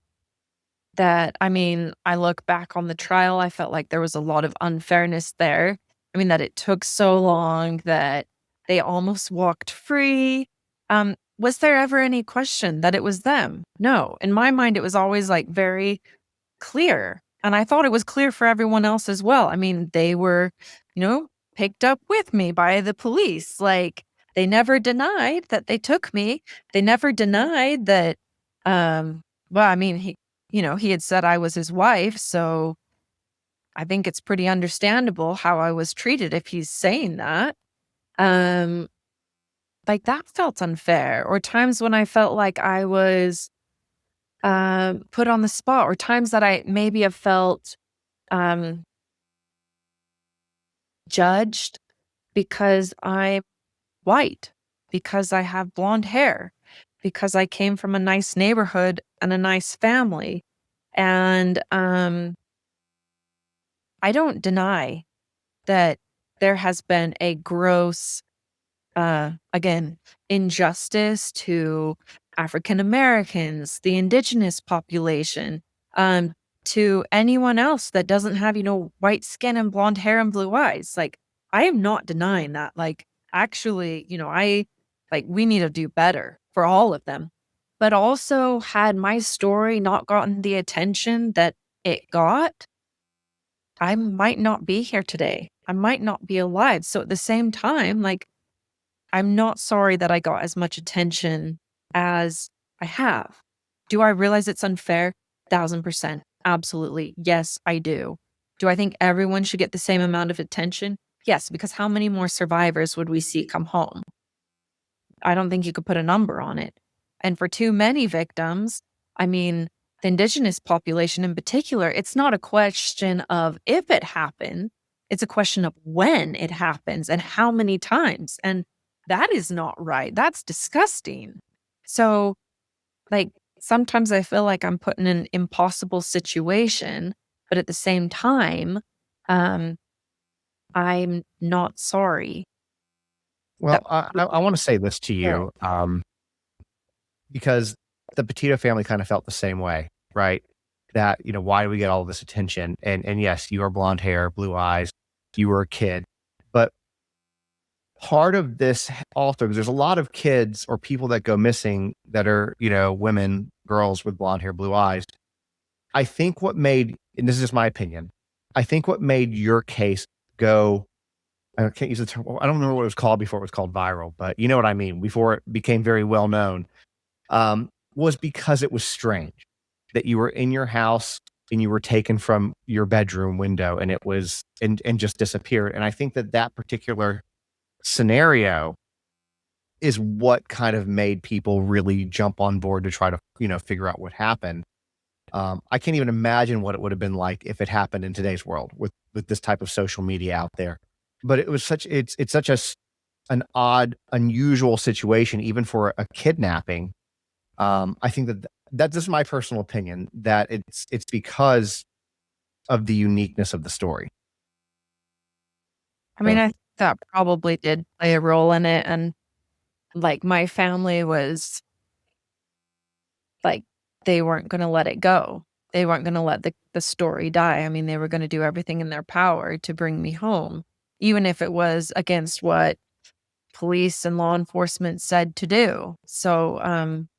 that, I mean, I look back on the trial, I felt like there was a lot of unfairness there. I mean, that it took so long, that they almost walked free. Was there ever any question that it was them? No. In my mind, it was always like very clear. And I thought it was clear for everyone else as well. I mean, they were, you know, picked up with me by the police. Like, they never denied that they took me. They never denied that, well, I mean, he had said I was his wife. So I think it's pretty understandable how I was treated if he's saying that. Um, like that felt unfair. Or times when I felt like I was put on the spot, or times that I maybe have felt um, judged because I'm white, because I have blonde hair, because I came from a nice neighborhood and a nice family. And I don't deny that there has been a gross again, injustice to African Americans, the indigenous population, um, to anyone else that doesn't have, white skin and blonde hair and blue eyes. Like, I am not denying that. Like, actually, we need to do better for all of them. But also, had my story not gotten the attention that it got, I might not be here today. I might not be alive. So at the same time, like, I'm not sorry that I got as much attention as I have. Do I realize it's unfair? 1,000%. Absolutely. Yes, I do. Do I think everyone should get the same amount of attention? Yes, because how many more survivors would we see come home? I don't think you could put a number on it. And for too many victims, I mean, the indigenous population in particular, it's not a question of if it happened, it's a question of when it happens and how many times. And that is not right. That's disgusting. So, like, sometimes I feel like I'm put in an impossible situation, but at the same time, um, I'm not sorry. Well, That I want to say this to you, because the Petito family kind of felt the same way, right? That, why do we get all this attention? And yes, you are blonde hair, blue eyes, you were a kid. But part of this also, because there's a lot of kids or people that go missing that are, women, girls with blonde hair, blue eyes. I think what made, and this is just my opinion, I think what made your case go, I can't use the term, I don't remember what it was called before it was called viral, but you know what I mean, before it became very well known, was because it was strange that you were in your house and you were taken from your bedroom window and it was, and just disappeared. And I think that that particular scenario is what kind of made people really jump on board to try to, figure out what happened. I can't even imagine what it would have been like if it happened in today's world with this type of social media out there. But it was such it's such an odd, unusual situation, even for a kidnapping. I think that's just my personal opinion that it's because of the uniqueness of the story. I mean, So I think that probably did play a role in it. And like, my family was like, they weren't going to let it go. They weren't going to let the story die. I mean, they were going to do everything in their power to bring me home, even if it was against what police and law enforcement said to do. So,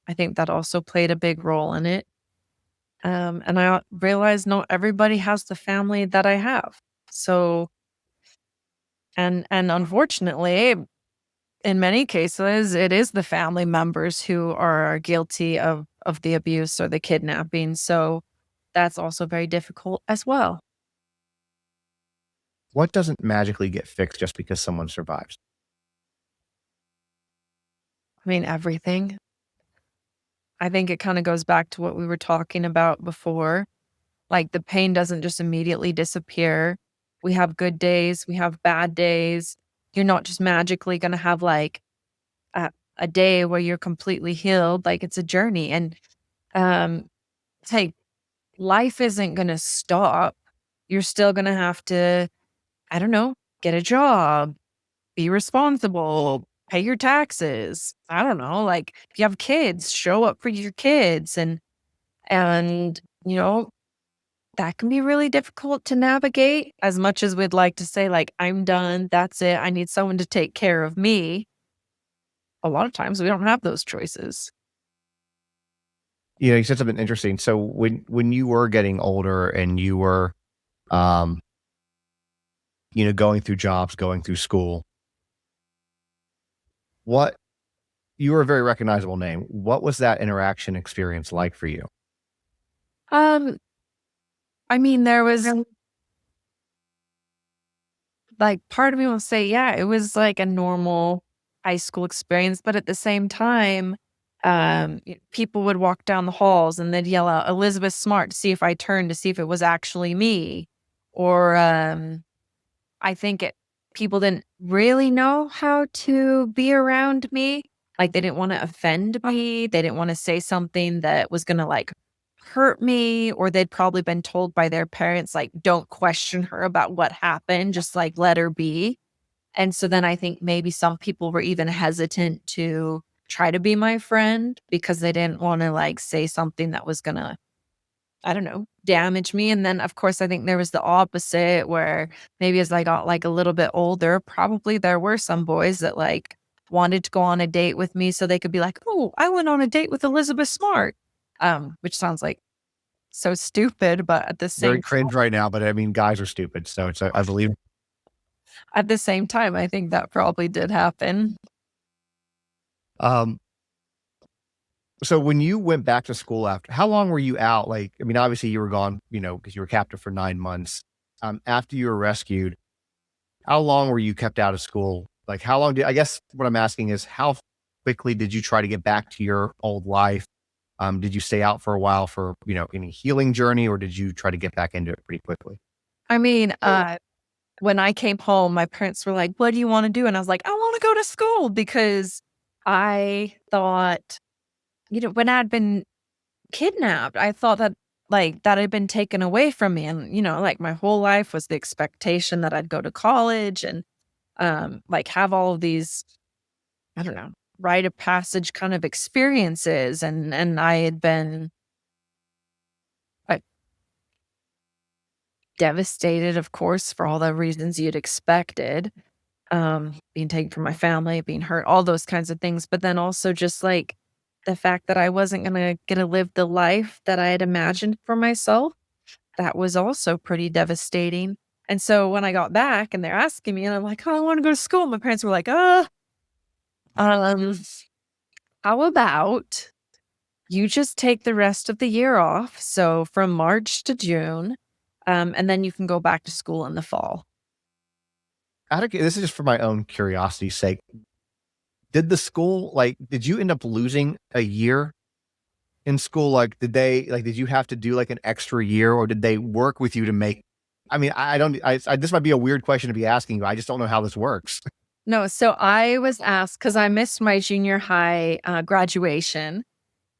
I think that also played a big role in it. And I realized not everybody has the family that I have. So, and unfortunately, in many cases, it is the family members who are guilty of the abuse or the kidnapping. So that's also very difficult as well. what doesn't magically get fixed just because someone survives? I mean, everything. I think it kind of goes back to what we were talking about before. Like, the pain doesn't just immediately disappear. We have good days, we have bad days. You're not just magically going to have like a day where you're completely healed. Like, it's a journey. And um, hey, life isn't going to stop. You're still going to have to, I don't know, get a job, be responsible, pay your taxes. I don't know, like, if you have kids, show up for your kids. And you know, that can be really difficult to navigate as much as we'd like to say, like, I'm done. That's it. I need someone to take care of me. A lot of times we don't have those choices. You said something interesting. So when you were getting older and you were, um, going through jobs, going through school, what you were a very recognizable name. What was that interaction experience like for you? Um, I mean, there was like part of me will say, yeah, it was like a normal high school experience, but at the same time, people would walk down the halls and they'd yell out Elizabeth Smart to see if I turned to see if it was actually me. Or I think people didn't really know how to be around me. Like they didn't want to offend me. They didn't want to say something that was going to like hurt me, or they'd probably been told by their parents, like, don't question her about what happened, just like let her be. And so then I think maybe some people were even hesitant to try to be my friend because they didn't want to like say something that was going to, I don't know, damage me. And then, of course, I think there was the opposite where maybe as I got like a little bit older, probably there were some boys that like wanted to go on a date with me so they could be like, oh, I went on a date with Elizabeth Smart. Which sounds like so stupid, but Very cringe right now, but I mean, guys are stupid, so I believe. at the same time, I think that probably did happen. Um, so when you went back to school after, how long were you out? Like, I mean, obviously you were gone, because you were captive for 9 months. After you were rescued, how long were you kept out of school? Like, how long I guess what I'm asking is how quickly did you try to get back to your old life? Did you stay out for a while for, any healing journey, or did you try to get back into it pretty quickly? I mean, when I came home, my parents were like, "What do you wanna do?" And I was like, "I wanna go to school," because I thought, when I'd been kidnapped, I thought that, like, that had been taken away from me, and, like, my whole life was the expectation that I'd go to college and, like, have all of these, I don't know, rite of passage kind of experiences, and I had been, like, devastated, of course, for all the reasons you'd expected. Being taken from my family, being hurt, all those kinds of things. But then also just like the fact that I wasn't gonna get to live the life that I had imagined for myself, that was also pretty devastating. And so when I got back and they're asking me, and I'm like, oh, I want to go to school. My parents were like, um, how about you just take the rest of the year off? So from March to June, and then you can go back to school in the fall. This is just for my own curiosity's sake. Did the school did you end up losing a year in school? Like, did you have to do like an extra year, or did they work with you to make? I mean, I don't. This might be a weird question to be asking you. I just don't know how this works. No, so I was asked because I missed my junior high graduation.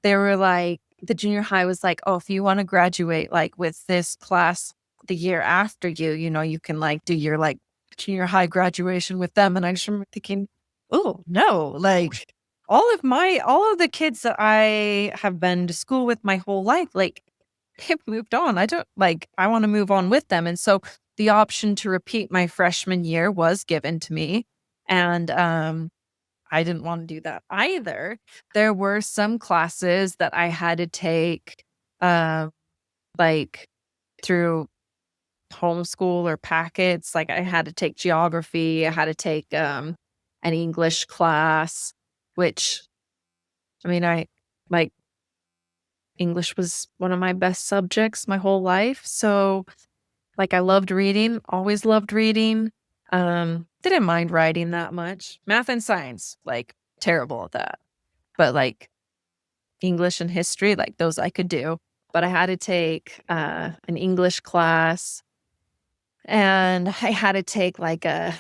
They were like, the junior high was like, oh, if you want to graduate like with this class the year after you, you can like do your like junior high graduation with them. And I just remember thinking, oh no, like all of the kids that I have been to school with my whole life, like they've moved on. I don't like, I want to move on with them. And so the option to repeat my freshman year was given to me. And I didn't wanna do that either. There were some classes that I had to take, uh, like, through homeschool or packets, like, I had to take geography, I had to take, an English class, which, I mean, I like, English was one of my best subjects my whole life, so, like, I loved reading, always loved reading, didn't mind writing that much. Math and science, like, terrible at that, but, like, English and history, like, those I could do, but I had to take, an English class, and I had to take, like, a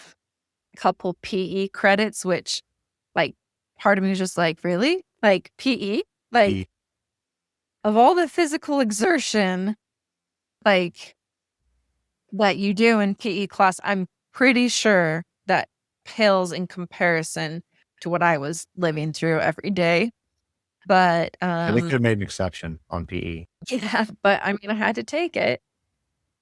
couple PE credits, which, like, part of me was just like, "Really? Like, PE? Like, E- of all the physical exertion, like, that you do in PE class, I'm pretty sure that pales in comparison to what I was living through every day." But And they could have made an exception on PE. yeah, but I mean, I had to take it.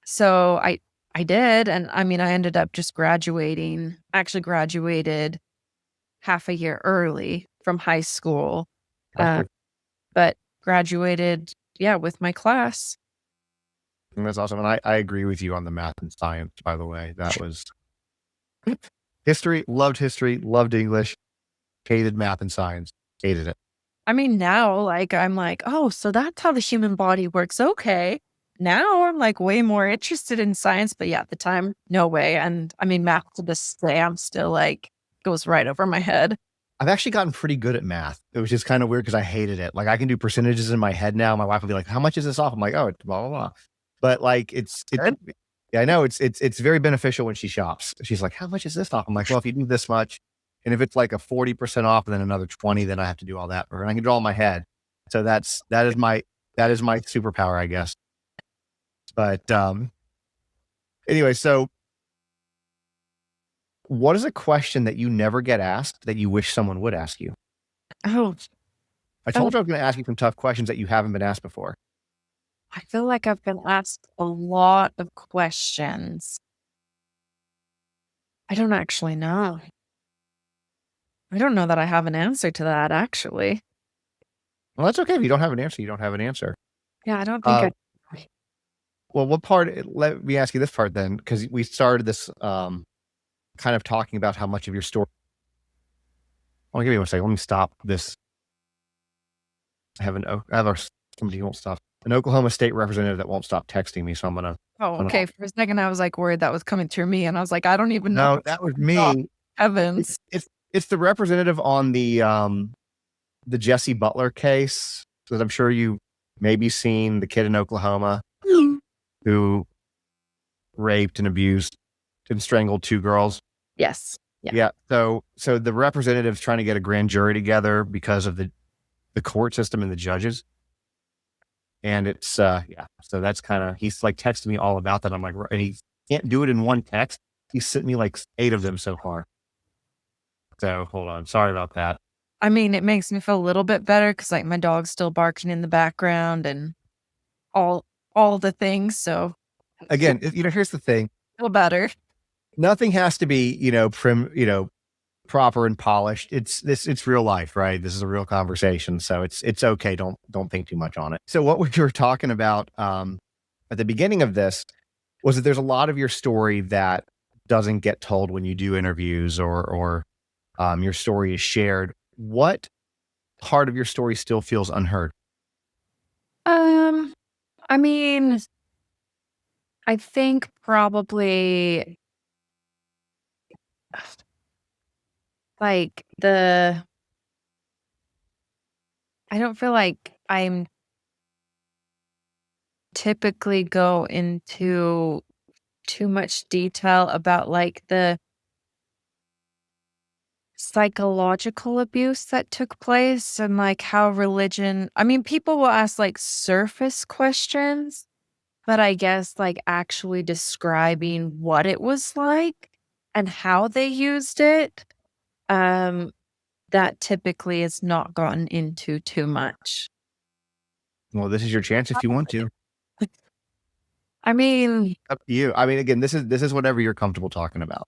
So I did, and I mean, I ended up just graduating. I actually graduated half a year early from high school, uh, Perfect. but graduated, yeah, with my class. And that's awesome. And I agree with you on the math and science, by the way. That was history, loved English, hated math and science, hated it. I mean, now, like, I'm like, "Oh, so that's how the human body works, okay." Now I'm, like, way more interested in science, but yeah, at the time, no way, and I mean, math to this day, I'm still like, goes right over my head. I've actually gotten pretty good at math. It was just kind of weird because I hated it. Like I can do percentages in my head now. My wife will be like, "How much is this off?" I'm like, "Oh, it's blah blah blah." But like, Good. yeah, I know it's very beneficial when she shops. She's like, "How much is this off?" I'm like, "Well, if you do this much, and if it's like a 40% off, and then another 20, then I have to do all that, and I can do it all in my head." So that is my superpower, I guess. But anyway, so what is a question that you never get asked that you wish someone would ask you? Oh, I oh, told you I was going to ask you some tough questions that you haven't been asked before. I feel like I've been asked a lot of questions. I don't actually know. I don't know that I have an answer to that, actually. Well, that's okay. If you don't have an answer, you don't have an answer. Yeah, I don't think Uh, I well, what part? Let me ask you this part then, because we started this kind of talking about how much of your story. I'll give you one second. Let me stop this. I have somebody who won't stop. An Oklahoma state representative that won't stop texting me. So Oh, I'm gonna. okay, for a second, I was, like, worried that was coming through me, and I was like, "I don't even know." No, that was Oh, me. heavens. It's the representative on the Jesse Butler case that I'm sure you maybe seen, the kid in Oklahoma who raped and abused and strangled two girls. Yes. Yeah. Yeah. So the representative's trying to get a grand jury together because of the court system and the judges. And it's yeah. So that's kind of he's like texting me all about that. I'm like, and he can't do it in one text. He sent me like 8 of them so far. So hold on. Sorry about that. I mean, it makes me feel a little bit better because, like, my dog's still barking in the background and all all the things, so Again, here's the thing. feel better. Nothing has to be, proper and polished. It's real life, right? This is a real conversation. So it's okay. Don't think too much on it. So what we were talking about at the beginning of this was that there's a lot of your story that doesn't get told when you do interviews or your story is shared. What part of your story still feels unheard? Um, I mean, I think probably, like, I don't feel like I'm typically go into too much detail about, like, the psychological abuse that took place and, like, how religion I mean, people will ask, like, surface questions, but I guess, like, actually describing what it was like and how they used it, um, that typically is not gotten into too much. Well, this is your chance if you want to. I mean, Up to you. I mean, again, this is whatever you're comfortable talking about.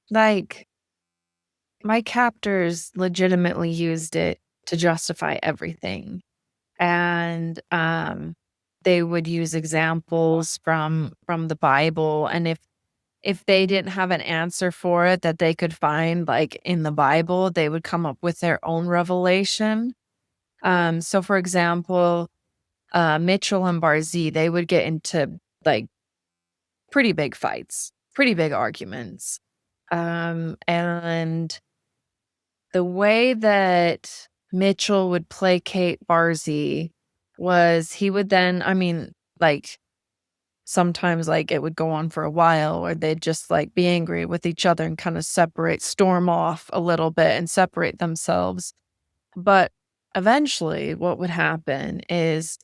like, my captors legitimately used it to justify everything. And, they would use examples from the Bible, and if they didn't have an answer for it that they could find, like, in the Bible, they would come up with their own revelation. So, for example, Mitchell and Barzee, they would get into, like, pretty big fights, pretty big arguments. And the way that Mitchell would placate Barzee was he would then I mean, like, sometimes, like, it would go on for a while or they'd just, like, be angry with each other and kinda storm off a little bit and separate themselves. But eventually, what would happen is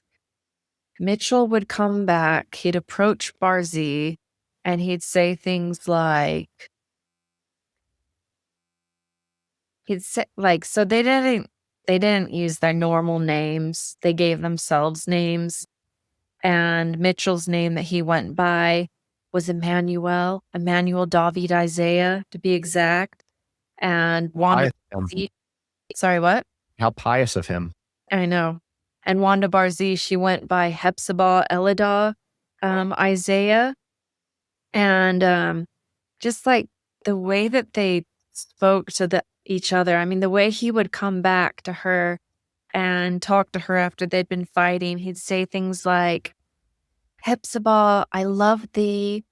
Mitchell would come back, he'd approach Barzee, and he'd say things he'd say like, so they didn't They didn't use their normal names. They gave themselves names. And Mitchell's name that he went by was Emmanuel David Isaiah, to be exact. And Wanda Pious of him. Barzee, sorry, what? How pious of him. I know. And Wanda Barzee, she went by Hepzibah Elidah, Isaiah. And just like the way that they spoke to each other, I mean, the way he would come back to her and talk to her after they'd been fighting, he'd say things like, Hepzibah, I love thee.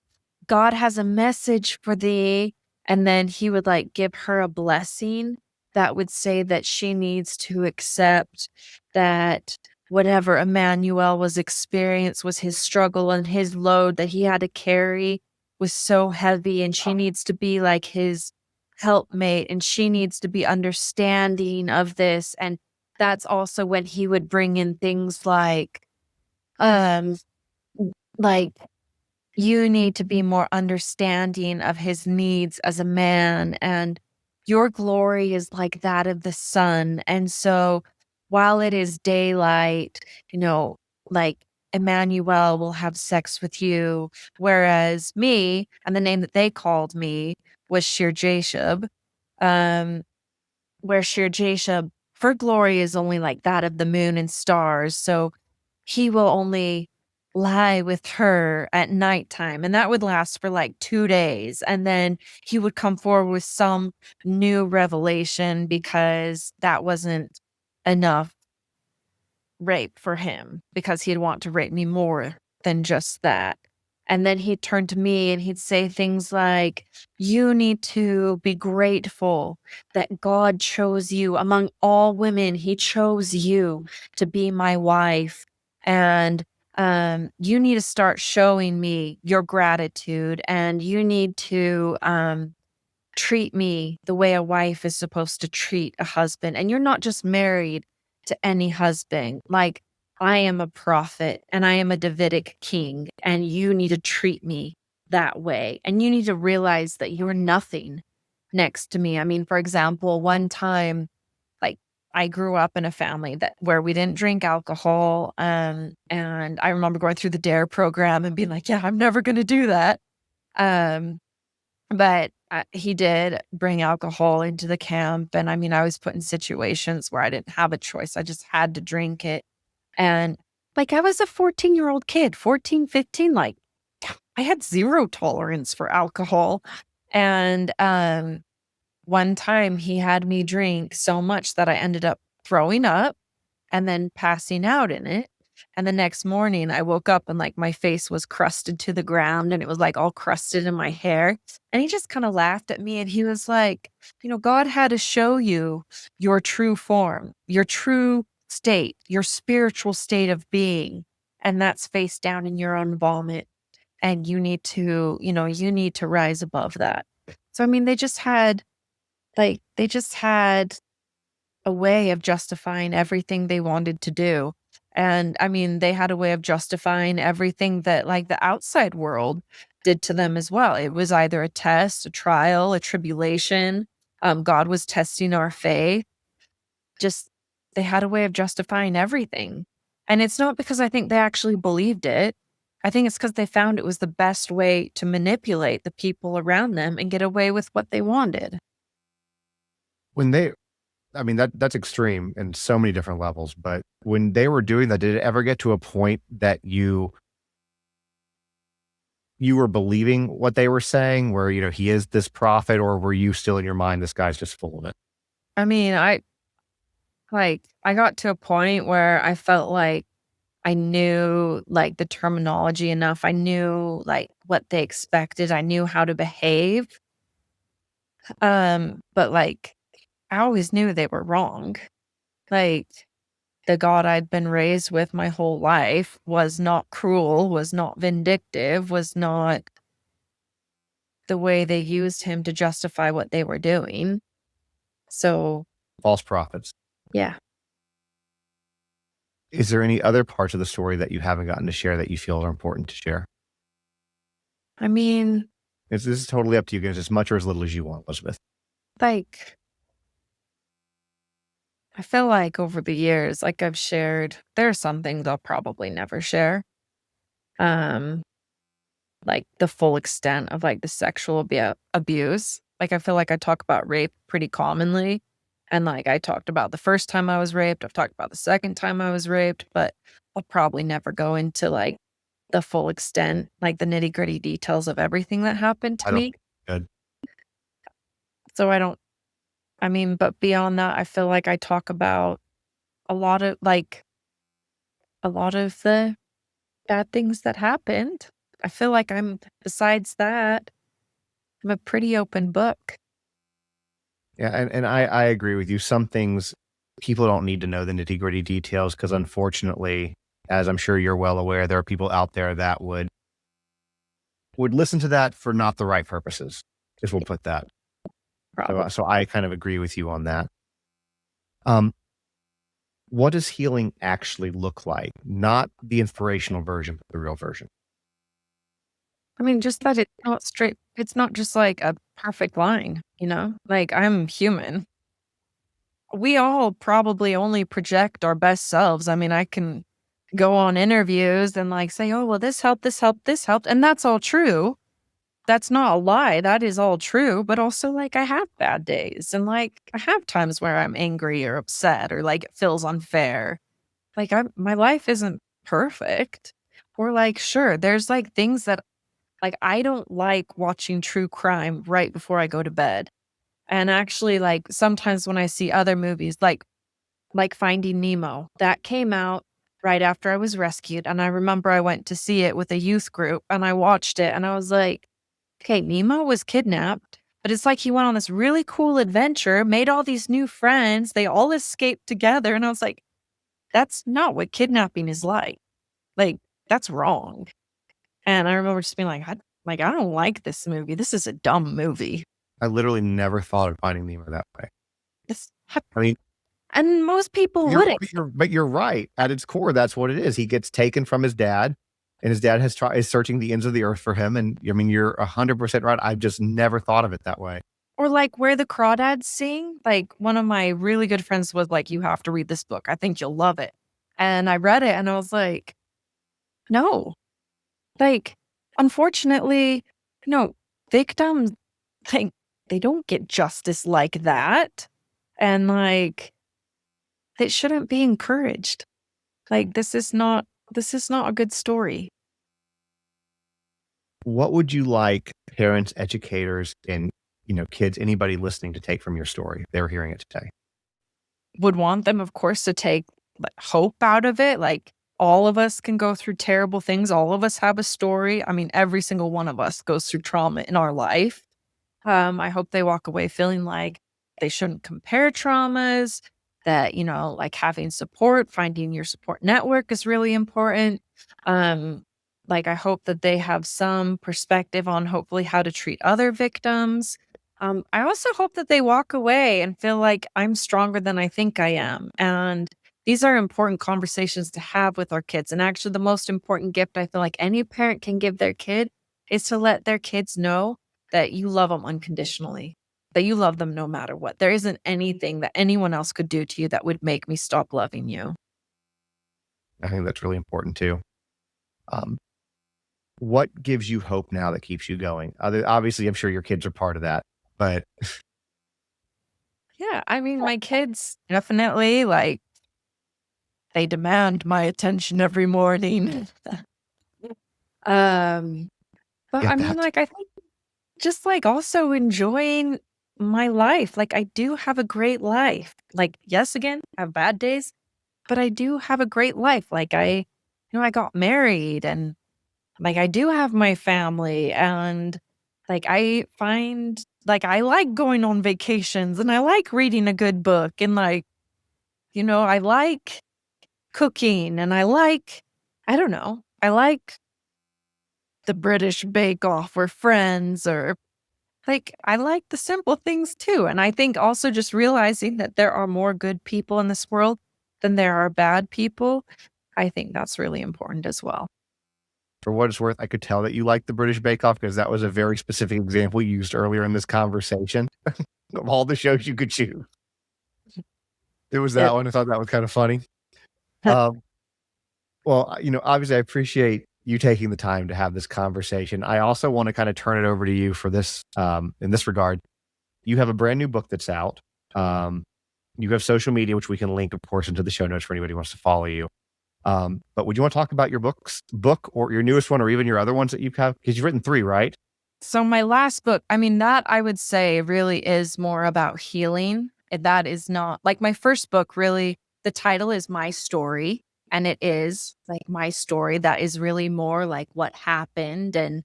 God has a message for thee. And then he would like give her a blessing that would say that she needs to accept that whatever Emmanuel was experienced was his struggle and his load that he had to carry was so heavy. And she needs to be like his helpmate and she needs to be understanding of this. And that's also when he would bring in things um, like you need to be more understanding of his needs as a man, and your glory is like that of the sun. And so while it is daylight, you know, like Emmanuel will have sex with you, whereas me, and the name that they called me was Shir Jashub, um, where Shir Jashub, for glory is only like that of the moon and stars. So he will only lie with her at nighttime, and that would last for like 2 days, and then he would come forward with some new revelation because that wasn't enough rape for him, because he'd want to rape me more than just that. And then he'd turn to me and he'd say things like, "You need to be grateful that God chose you among all women. He chose you to be my wife. And you need to start showing me your gratitude, and you need to treat me the way a wife is supposed to treat a husband. And you're not just married to any husband. Like, I am a prophet and I am a Davidic king, and you need to treat me that way. And you need to realize that you're nothing next to me." I mean, for example, one time, like, I grew up in a family that where we didn't drink alcohol. And I remember going through the DARE program and being like, yeah, I'm never going to do that. Um, but, he did bring alcohol into the camp, and I mean, I was put in situations where I didn't have a choice, I just had to drink it, and, like, I was a 14-year-old kid, 14, 15. Like, I had 0 tolerance for alcohol, and, one time he had me drink so much that I ended up throwing up and then passing out in it. And the next morning, I woke up and like my face was crusted to the ground and it was like all crusted in my hair. And he just kind of laughed at me and he was like, God had to show you your true form, your true state, your spiritual state of being. And that's face down in your own vomit. And you need to rise above that. So, I mean, they just had a way of justifying everything they wanted to do. And I mean, they had a way of justifying everything that like the outside world did to them as well. It was either a test, a trial, a tribulation. God was testing our faith. Just they had a way of justifying everything. And it's not because I think they actually believed it. I think it's because they found it was the best way to manipulate the people around them and get away with what they wanted. When they I mean, that's extreme in so many different levels, but when they were doing that, did it ever get to a point that you were believing what they were saying where, he is this prophet, or were you still in your mind, this guy's just full of it? I mean, I got to a point where I felt like I knew, like, the terminology enough. I knew, like, what they expected. I knew how to behave. But, like, I always knew they were wrong. Like, the God I'd been raised with my whole life was not cruel, was not vindictive, was not the way they used him to justify what they were doing. So, False prophets. yeah. Is there any other parts of the story that you haven't gotten to share that you feel are important to share? I mean, This is totally up to you guys, as much or as little as you want, Elizabeth. like I feel like over the years, like I've shared, there are some things I'll probably never share. Um, like the full extent of like the sexual abuse. Like I feel like I talk about rape pretty commonly. And like I talked about the first time I was raped, I've talked about the second time I was raped, but I'll probably never go into like the full extent, like the nitty-gritty details of everything that happened I to don't me. think it's good. So I mean, but beyond that, I feel like I talk about a lot of a lot of the bad things that happened. I feel like besides that, I'm a pretty open book. Yeah, and I agree with you. Some things people don't need to know the nitty-gritty details because unfortunately, as I'm sure you're well aware, there are people out there that would listen to that for not the right purposes, as we'll put that. So Probably. so I kind of agree with you on that. Um, what does healing actually look like? Not the inspirational version, but the real version. I mean, just that it's not just like a perfect line, you know? Like, I'm human. We all probably only project our best selves. I mean, I can go on interviews and like say, oh, well, this helped, this helped, this helped. And that's all true. That's not a lie. That is all true. But also, like, I have bad days and like I have times where I'm angry or upset or like it feels unfair. Like, my life isn't perfect. Or like, sure, there's like things that like, I don't like watching true crime right before I go to bed. And actually, like, sometimes when I see other movies, like Finding Nemo, that came out right after I was rescued, and I remember I went to see it with a youth group, and I watched it, and I was like, "Okay, Nemo was kidnapped, but it's like he went on this really cool adventure, made all these new friends, they all escaped together," and I was like, "That's not what kidnapping is like. Like, that's wrong." And I remember just being I don't like this movie. This is a dumb movie. I literally never thought of Finding Nemo that way. This hap I mean, and most people wouldn't. you're right. At its core, that's what it is. He gets taken from his dad, and his dad is searching the ends of the earth for him. And I mean, you're 100% right. I've just never thought of it that way. Or like Where the Crawdads Sing, like, one of my really good friends was like, "You have to read this book. I think you'll love it." And I read it and I was like, "No." Like, unfortunately, no, victims, like, they don't get justice like that. And, like, it shouldn't be encouraged. Like, this is not a good story. What would you like parents, educators, and kids, anybody listening to take from your story? If they were hearing it today. Would want them, of course, to take, like, hope out of it, like, all of us can go through terrible things, all of us have a story. I mean, every single one of us goes through trauma in our life. I hope they walk away feeling like they shouldn't compare traumas, that, like having support, finding your support network is really important. Like, I hope that they have some perspective on hopefully how to treat other victims. I also hope that they walk away and feel like I'm stronger than I think I am. And these are important conversations to have with our kids. And actually, the most important gift I feel like any parent can give their kid is to let their kids know that you love them unconditionally, that you love them no matter what. There isn't anything that anyone else could do to you that would make me stop loving you. I think that's really important too. Um, what gives you hope now that keeps you going? Obviously, I'm sure your kids are part of that, but Yeah, I mean, my kids definitely, like, they demand my attention every morning. Um, but I get mean, that. like, I think just like also enjoying my life. Like, I do have a great life. Like, yes, again, I have bad days, but I do have a great life. Like, I got married and like I do have my family and like I find like I like going on vacations and I like reading a good book and like, I like cooking and I don't know, I like the British Bake Off or Friends or like I like the simple things too. And I think also just realizing that there are more good people in this world than there are bad people. I think that's really important as well. For what it's worth, I could tell that you like the British Bake Off because that was a very specific example you used earlier in this conversation of all the shows you could choose. There was It that one. I thought that was kind of funny. Um, well, obviously, I appreciate you taking the time to have this conversation. I also want to kind of turn it over to you for this, in this regard. You have a brand new book that's out. Um, you have social media, which we can link, of course, into the show notes for anybody who wants to follow you. But would you want to talk about your book or your newest one or even your other ones that you've have? Because you've written three, right? So my last book, I mean, that I would say really is more about healing. That is not like my first book, really, the title is My Story. And it is like my story that is really more like what happened. And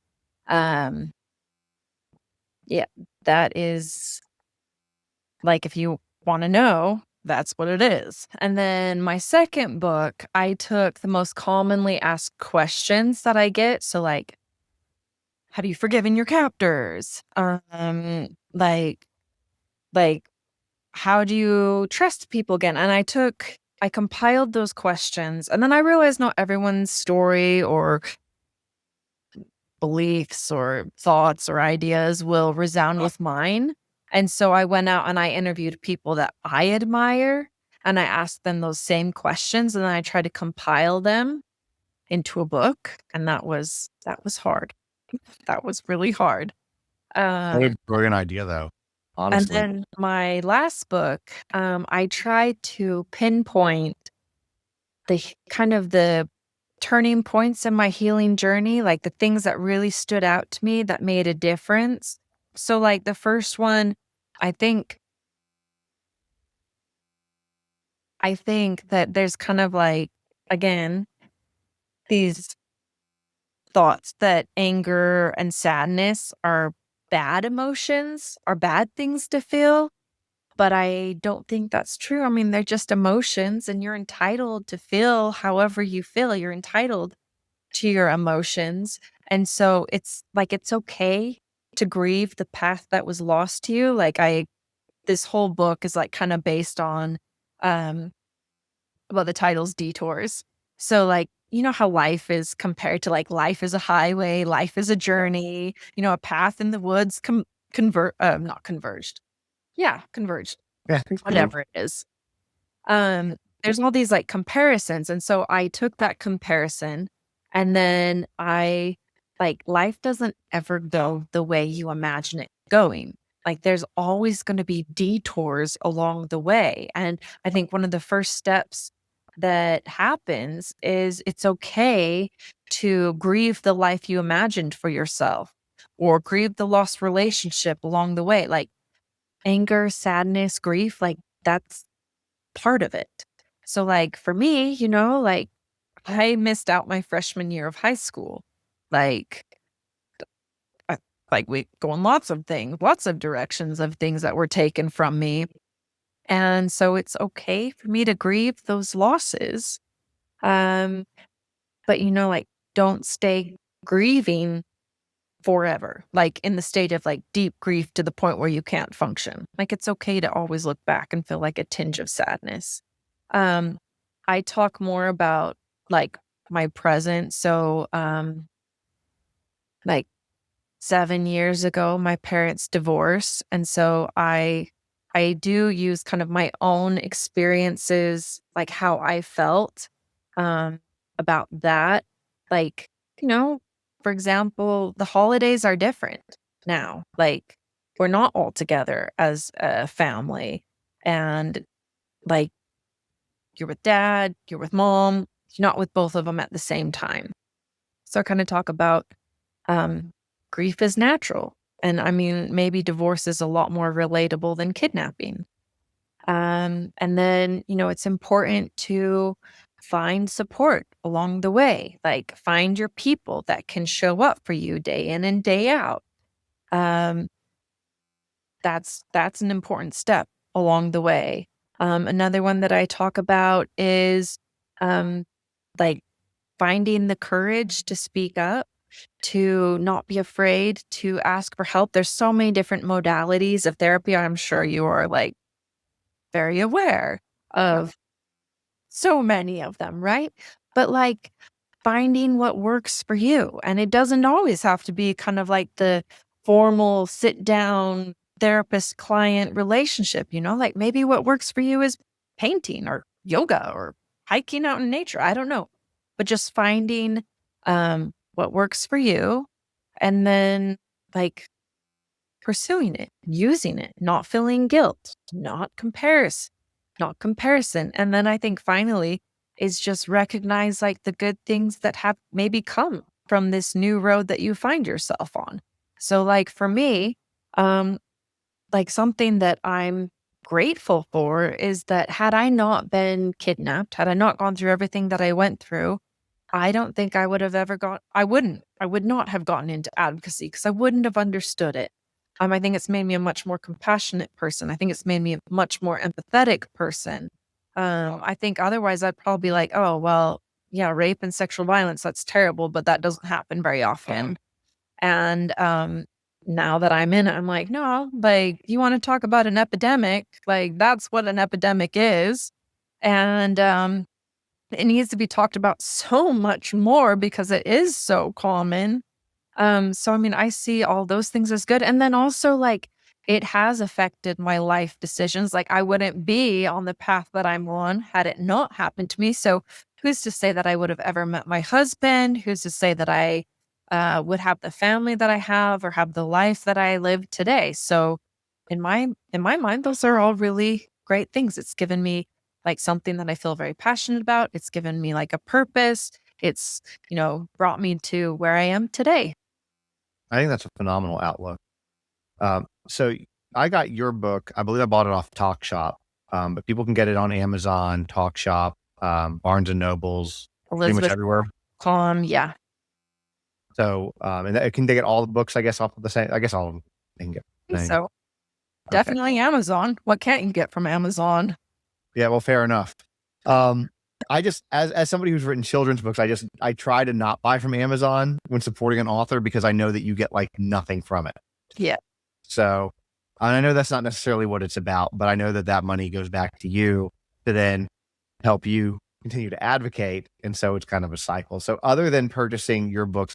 um, yeah, that is like if you want to know, that's what it is. And then my second book, I took the most commonly asked questions that I get. So like, have you forgiven your captors? Like, how do you trust people again? And I compiled those questions, and then I realized not everyone's story or beliefs or thoughts or ideas will resound with mine. And so I went out and I interviewed people that I admire, and I asked them those same questions, and then I tried to compile them into a book, and that was hard. That was really hard. What Uh, a brilliant idea, though. and Honestly. then my last book, I tried to pinpoint kind of the turning points in my healing journey, like the things that really stood out to me that made a difference. So, like the first one, I think, I think that there's kind of like, again, these thoughts that anger and sadness are bad emotions, are bad things to feel. But I don't think that's true. I mean, they're just emotions and you're entitled to feel however you feel. You're entitled to your emotions. And so it's like it's okay to grieve the path that was lost to you. This whole book is like kind of based on um well, the title's detours. So like, you know how life is compared to like life is a highway, life is a journey, a path in the woods not converged. Yeah, converged. Yeah, I think so. Whatever it is. There's all these, like, comparisons, and so I took that comparison, and then life doesn't ever go the way you imagine it going. Like, there's always gonna be detours along the way, and I think one of the first steps that happens is it's okay to grieve the life you imagined for yourself or grieve the lost relationship along the way, like, anger, sadness, grief, like, that's part of it. So, like, for me, like, I missed out my freshman year of high school. Like, I we go in lots of directions of things that were taken from me. And so it's okay for me to grieve those losses. Um, but, like, don't stay grieving forever, like, in the state of, like, deep grief to the point where you can't function. Like, it's okay to always look back and feel, like, a tinge of sadness. Um, I talk more about, like, my present. So, like, 7 years ago, my parents divorced, and so I do use kind of my own experiences, like, how I felt, um, about that. Like, you know, for example, the holidays are different now. Like, we're not all together as a family, and, like, you're with dad, you're with mom, you're not with both of them at the same time. So I kinda talk about um, grief is natural. And I mean, maybe divorce is a lot more relatable than kidnapping. And then, it's important to find support along the way. Like, find your people that can show up for you day in and day out. Um, that's an important step along the way. Another one that I talk about is um, like finding the courage to speak up, to not be afraid to ask for help. There's so many different modalities of therapy. I'm sure you are like very aware of so many of them, right? But like finding what works for you. And it doesn't always have to be kind of like the formal sit down therapist client relationship, like maybe what works for you is painting or yoga or hiking out in nature. I don't know. But just finding what works for you and then like pursuing it, using it, not feeling guilt, not comparison. And then I think finally is just recognize like the good things that have maybe come from this new road that you find yourself on. So like for me, um, like something that I'm grateful for is that had I not been kidnapped, had I not gone through everything that I went through, I don't think I would have ever I would not have gotten into advocacy because I wouldn't have understood it. I think it's made me a much more compassionate person. I think it's made me a much more empathetic person. I think otherwise I'd probably be like, oh, well, yeah, rape and sexual violence, that's terrible, but that doesn't happen very often. And now that I'm in it, I'm like, no, like, you want to talk about an epidemic? Like, that's what an epidemic is. And it needs to be talked about so much more because it is so common. So I mean, I see all those things as good. And then also like it has affected my life decisions. Like I wouldn't be on the path that I'm on had it not happened to me. So who's to say that I would have ever met my husband? Who's to say that I would have the family that I have or have the life that I live today? So in my mind, those are all really great things. It's given me like something that I feel very passionate about. It's given me like a purpose. It's, brought me to where I am today. I think that's a phenomenal outlook. So I got your book. I believe I bought it off Talk Shop, but people can get it on Amazon, Talk Shop, Barnes and Nobles, pretty much Elizabeth everywhere. Calm, yeah, So, and can they get all the books? I guess off of the same. I guess all of them they can get I the think same. so. Okay. Definitely Amazon. What can't you get from Amazon? Yeah. Well, fair enough. I just, as somebody who's written children's books, I try to not buy from Amazon when supporting an author because I know that you get like nothing from it. Yeah. So, and I know that's not necessarily what it's about, but I know that that money goes back to you to then help you continue to advocate. And so it's kind of a cycle. So other than purchasing your books,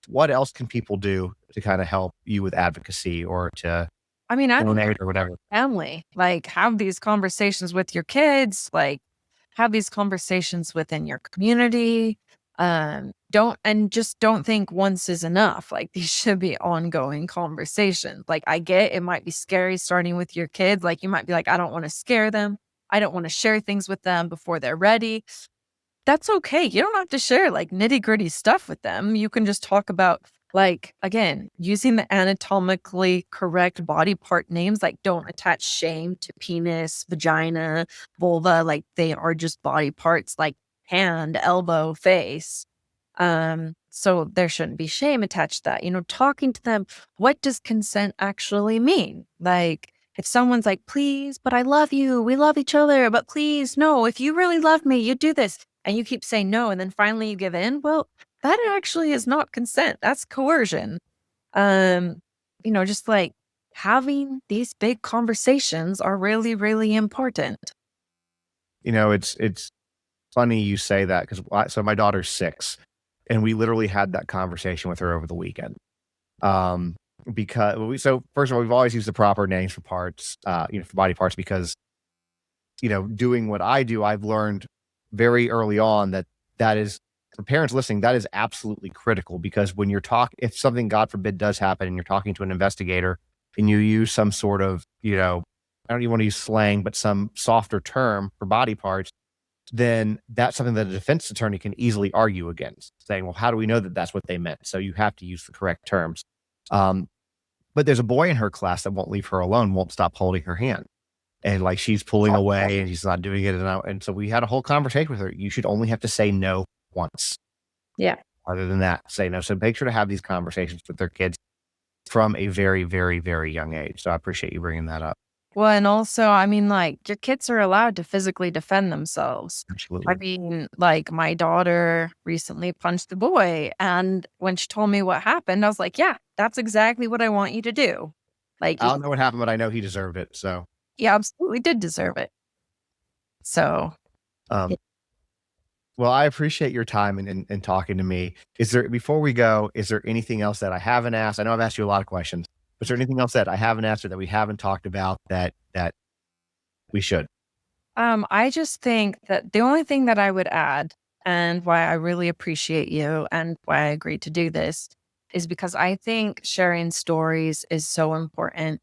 what else can people do to kind of help you with advocacy or to I mean, I donate or whatever? family, like have these conversations with your kids, like have these conversations within your community. Don't think once is enough. Like these should be ongoing conversations. Like I get it might be scary starting with your kids. Like you might be like, I don't want to scare them. I don't want to share things with them before they're ready. That's okay. You don't have to share like nitty-gritty stuff with them. You can just talk about like again, using the anatomically correct body part names, like don't attach shame to penis, vagina, vulva, like they are just body parts like hand, elbow, face. So there shouldn't be shame attached to that. Talking to them, what does consent actually mean? Like if someone's like, please, but I love you, we love each other, but please, no, if you really love me, you do this. And you keep saying no, and then finally you give in. Well, that actually is not consent. That's coercion. Um, just like having these big conversations are really, really important. It's funny you say that because so my daughter's 6, and we literally had that conversation with her over the weekend. Um, because so first of all, we've always used the proper names for parts, for body parts because doing what I do, I've learned very early on that is for parents listening, that is absolutely critical because when if something, God forbid, does happen and you're talking to an investigator and you use some sort of, I don't even want to use slang, but some softer term for body parts, then that's something that a defense attorney can easily argue against, saying, well, how do we know that that's what they meant? So you have to use the correct terms. Um, but there's a boy in her class that won't leave her alone, won't stop holding her hand. And like she's pulling away and she's not doing it. And so we had a whole conversation with her. You should only have to say no once. Yeah. Other than that, say no. So make sure to have these conversations with their kids from a very, very, very young age. So I appreciate you bringing that up. Well, and also, I mean, like, your kids are allowed to physically defend themselves. I Absolutely. mean, like, my daughter recently punched the boy, and when she told me what happened, I was like, yeah, that's exactly what I want you to do. Like, I don't know what happened, but I know he deserved it. So, he absolutely did deserve it. So, um, well, I appreciate your time and talking to me. Before we go, is there anything else that I haven't asked? I know I've asked you a lot of questions. Is there anything else that I haven't asked or that we haven't talked about that we should? I just think that the only thing that I would add, and why I really appreciate you and why I agreed to do this, is because I think sharing stories is so important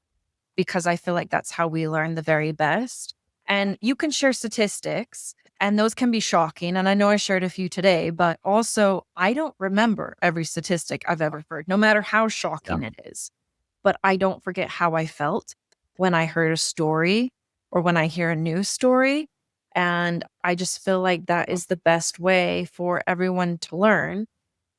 because I feel like that's how we learn the very best. And you can share statistics, and those can be shocking. And I know I shared a few today, but also I don't remember every statistic I've ever heard, no matter how Yeah. shocking it is. But I don't forget how I felt when I heard a story or when I hear a news story. And I just feel like that is the best way for everyone to learn.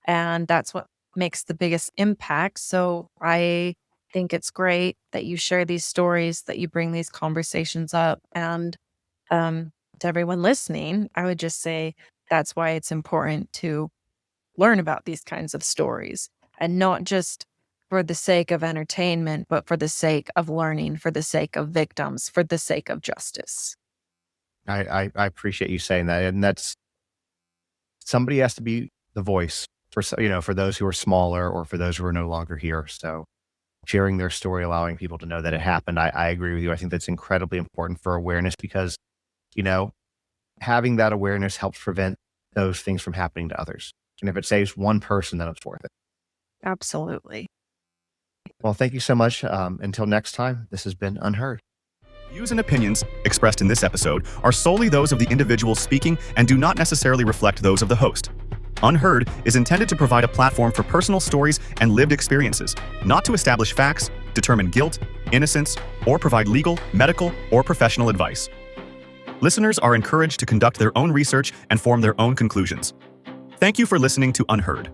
And that's what makes the biggest impact. So I think it's great that you share these stories, that you bring these conversations up. And to everyone listening, I would just say that's why it's important to learn about these kinds of stories and not just for the sake of entertainment, but for the sake of learning, for the sake of victims, for the sake of justice. I appreciate you saying that. And that's somebody has to be the voice for, for those who are smaller or for those who are no longer here. So sharing their story, allowing people to know that it happened. I agree with you. I think that's incredibly important for awareness because, you know, having that awareness helps prevent those things from happening to others. And if it saves one person, then it's worth it. Absolutely. Well, thank you so much. Until next time, this has been Unheard. Views and opinions expressed in this episode are solely those of the individual speaking and do not necessarily reflect those of the host. Unheard is intended to provide a platform for personal stories and lived experiences, not to establish facts, determine guilt, innocence, or provide legal, medical, or professional advice. Listeners are encouraged to conduct their own research and form their own conclusions. Thank you for listening to Unheard.